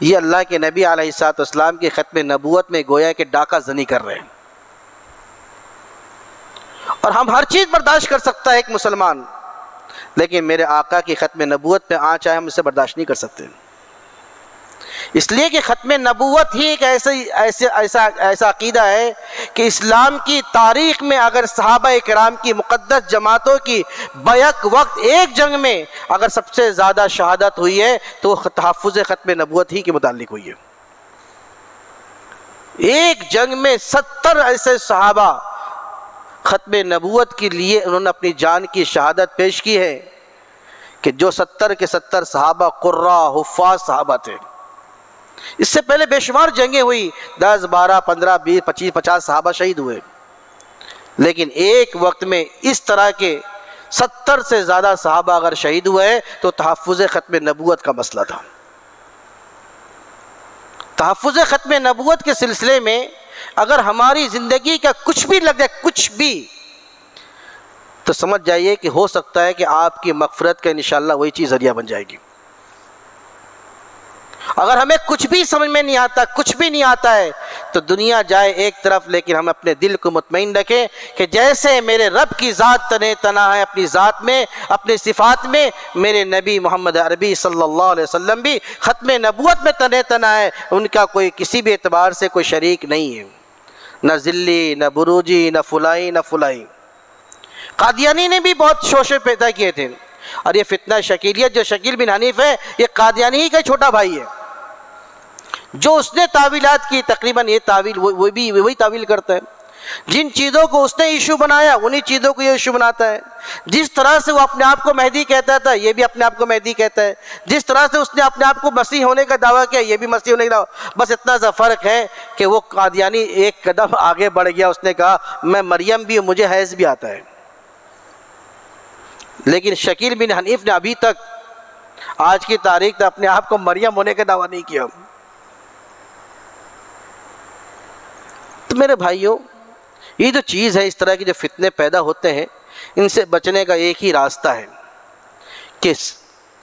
یہ اللہ کے نبی علیہ الصلوۃ والسلام کی ختم نبوت میں گویا کہ ڈاکہ زنی کر رہے ہیں۔ اور ہم ہر چیز برداشت کر سکتا ہے ایک مسلمان، لیکن میرے آقا کی ختم نبوت پہ آنچ آئے ہم اسے برداشت نہیں کر سکتے۔ اس لیے کہ ختم نبوت ہی ایک ایسا عقیدہ ہے کہ اسلام کی تاریخ میں اگر صحابہ کرام کی مقدس جماعتوں کی بیک وقت ایک جنگ میں اگر سب سے زیادہ شہادت ہوئی ہے تو وہ تحفظ ختم نبوت ہی کے متعلق ہوئی ہے۔ ایک جنگ میں 70 ایسے صحابہ ختم نبوت کے لیے انہوں نے اپنی جان کی شہادت پیش کی ہے کہ جو 70 کے 70 صحابہ قراء حفاظ صحابہ تھے۔ اس سے پہلے بے شمار جنگیں ہوئی، 10 12 15 20 25 50 صحابہ شہید ہوئے، لیکن ایک وقت میں اس طرح کے 70 سے زیادہ صحابہ اگر شہید ہوئے تو تحفظ ختم نبوت کا مسئلہ تھا۔ تحفظ ختم نبوت کے سلسلے میں اگر ہماری زندگی کا کچھ بھی لگ جائے، کچھ بھی، تو سمجھ جائیے کہ ہو سکتا ہے کہ آپ کی مغفرت کا انشاءاللہ وہی چیز ذریعہ بن جائے گی۔ اگر ہمیں کچھ بھی سمجھ میں نہیں آتا، کچھ بھی نہیں آتا ہے، تو دنیا جائے ایک طرف، لیکن ہم اپنے دل کو مطمئن رکھیں کہ جیسے میرے رب کی ذات تنے تنا ہے اپنی ذات میں، اپنی صفات میں، میرے نبی محمد عربی صلی اللہ علیہ وسلم بھی ختم نبوت میں تنے تنا ہے، ان کا کوئی کسی بھی اعتبار سے کوئی شریک نہیں ہے، نہ ذلی، نہ بروجی، نہ فلائی، نہ فلائی۔ قادیانی نے بھی بہت شوشے پیدا کیے تھے، اور یہ فتنہ شکیلیت جو شکیل بن حنیف ہے یہ قادیانی ہی کا چھوٹا بھائی ہے، جو اس نے تعویلات کی، تقریباً یہ تعویل وہ بھی وہی تعویل کرتا ہے، جن چیزوں کو اس نے ایشو بنایا انہی چیزوں کو یہ ایشو بناتا ہے۔ جس طرح سے وہ اپنے آپ کو مہدی کہتا تھا یہ بھی اپنے آپ کو مہدی کہتا ہے، جس طرح سے اس نے اپنے آپ کو مسیح ہونے کا دعویٰ کیا یہ بھی مسیح ہونے کا دعویٰ، بس اتنا سا فرق ہے کہ وہ قادیانی ایک قدم آگے بڑھ گیا، اس نے کہا میں مریم بھی ہوں، مجھے حیض بھی آتا ہے، لیکن شکیل بن حنیف نے ابھی تک آج کی تاریخ تک اپنے آپ کو مریم ہونے کا دعویٰ نہیں کیا۔ تو میرے بھائیوں، یہ جو چیز ہے، اس طرح کی جو فتنے پیدا ہوتے ہیں، ان سے بچنے کا ایک ہی راستہ ہے کہ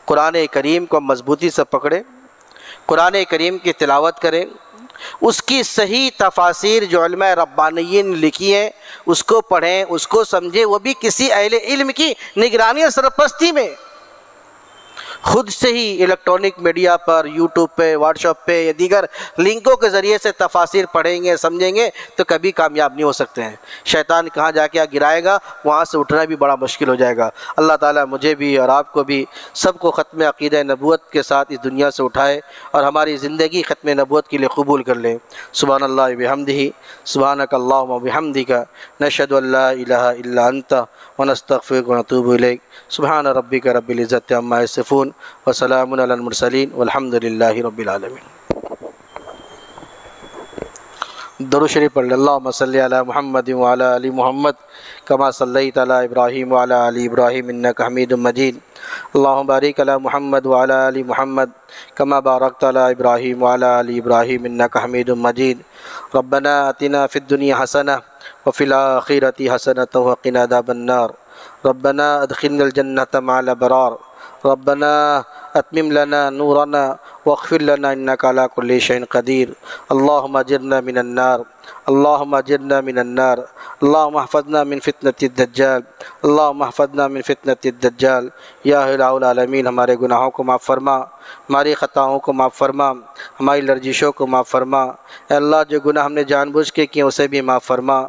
قرآن کریم کو مضبوطی سے پکڑیں، قرآن کریم کی تلاوت کریں، اس کی صحیح تفاسیر جو علماء ربانیین لکھی ہیں اس کو پڑھیں، اس کو سمجھیں، وہ بھی کسی اہل علم کی نگرانی اور سرپرستی میں۔ خود سے ہی الیکٹرانک میڈیا پر، یوٹیوب پہ، واٹس ایپ پہ یا دیگر لنکوں کے ذریعے سے تفاسیر پڑھیں گے، سمجھیں گے تو کبھی کامیاب نہیں ہو سکتے ہیں۔ شیطان کہاں جا کے گرائے گا، وہاں سے اٹھنا بھی بڑا مشکل ہو جائے گا۔ اللہ تعالیٰ مجھے بھی اور آپ کو بھی سب کو ختم عقیدہ نبوت کے ساتھ اس دنیا سے اٹھائے اور ہماری زندگی ختم نبوت کے لیے قبول کر لیں۔ سبحان اللہ بحمدہ، سبحانک اللہم وبحمدک، نشہد ان لا الہ الا انت ونستغفرک ونتوب الیک۔ سبحان ربک رب العزت عما یصفون وسلام علی المرسلین والحمد للہ رب العالمین۔ درود شریف پڑھ لیں۔ اللہم صلی علی محمد وعلی آل محمد کما صلیت علی ابراہیم وعلی آل ابراہیم انک حمید مجید۔ اللہم بارک علی محمد وعلی آل محمد کما بارکت علی ابراہیم وعلی آل ابراہیم انک حمید مجید۔ ربنا آتنا فی الدنیا حسنہ وفی الآخرۃ حسنۃ وقنا عذاب النار۔ ربنا ادخلنا الجنۃ مع الابرار۔ ربنا اتمم لنا نورنا واغفر لنا انك على كل شيء قدير۔ اللهم اجرنا من النار، اللهم اجرنا من النار، اللهم احفظنا من فتنة الدجال، اللهم احفظنا من فتنة الدجال۔ یا الہ العالمین، ہمارے گناہوں کو معاف فرما، ہماری خطاؤں کو معاف فرما، ہماری لرزشوں کو معاف فرما۔ اے اللہ، جو گناہ ہم نے جان بوجھ کے کیے اسے بھی معاف فرما،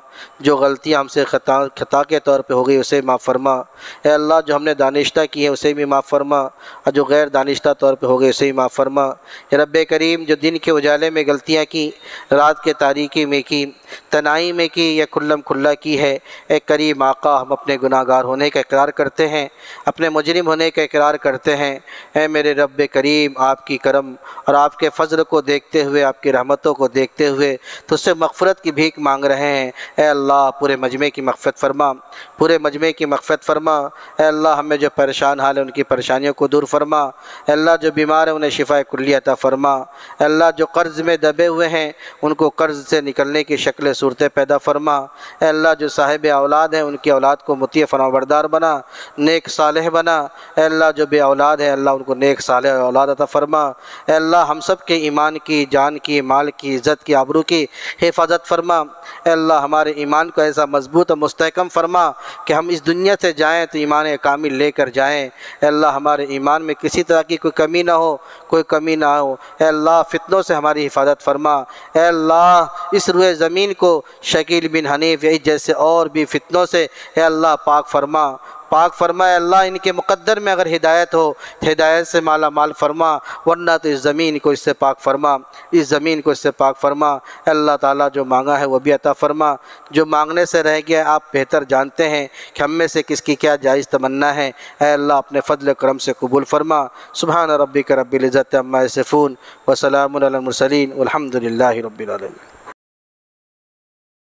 جو غلطیاں ہم سے خطا کے طور پہ ہو گئی اسے معاف فرما۔ اے اللہ، جو ہم نے دانشتہ کی ہے اسے بھی معاف فرما، اور جو غیر دانشتہ طور پہ ہو گئی اسے بھی معاف فرما۔ اے رب کریم، جو دن کے اجالے میں غلطیاں کی، رات کے تاریکی میں کی، تنہائی میں کی یا کھلم کھلا کی ہے، اے کریم آقا، ہم اپنے گناہ گار ہونے کا اقرار کرتے ہیں، اپنے مجرم ہونے کا اقرار کرتے ہیں۔ اے میرے رب کریم، آپ کی کرم اور آپ کے فضل کو دیکھتے ہوئے، آپ کی رحمتوں کو دیکھتے ہوئے تو اس سے مغفرت کی بھیک مانگ رہے ہیں۔ اے اللہ، پورے مجمع کی مغفرت فرما، پورے مجمع کی مغفرت فرما۔ اے اللہ، ہمیں جو پریشان حال ہے ان کی پریشانیوں کو دور فرما۔ اے اللہ، جو بیمار ہیں انہیں شفا کلیہ عطا فرما۔ اے اللہ، جو قرض میں دبے ہوئے ہیں ان کو قرض سے نکلنے کی شکل صورتیں پیدا فرما۔ اے اللہ، جو صاحب اولاد ہیں ان کی اولاد کو مطیع فرمانبردار بنا، نیک صالح بنا۔ اے اللہ، جو بے اولاد ہیں اللہ ان کو نیک صالح اولاد عطا فرما۔ اے اللہ، ہم سب کے ایمان کی، جان کی، مال کی، عزت کی، آبرو کی حفاظت فرما۔ اے اللہ، ہمارے ایمان کو ایسا مضبوط اور مستحکم فرما کہ ہم اس دنیا سے جائیں تو ایمان کامل لے کر جائیں۔ اے اللہ ہمارے ایمان میں کسی طرح کی کوئی کمی نہ ہو، کوئی کمی نہ ہو۔ اے اللہ فتنوں سے ہماری حفاظت فرما۔ اے اللہ اس روئے زمین کو شکیل بن حنیف جیسے اور بھی فتنوں سے اے اللہ پاک فرما، پاک فرما۔ اے اللہ ان کے مقدر میں اگر ہدایت ہو، ہدایت سے مالا مال فرما، ورنہ تو اس زمین کو اس سے پاک فرما، اس زمین کو اس سے پاک فرما۔ اے اللہ تعالیٰ جو مانگا ہے وہ بھی عطا فرما، جو مانگنے سے رہ گیا آپ بہتر جانتے ہیں کہ ہم میں سے کس کی کیا جائز تمنا ہے۔ اے اللہ اپنے فضل و کرم سے قبول فرما۔ سبحان ربک رب العزت عما یصفون وسلام علی المرسلین والحمد للہ رب العالمین۔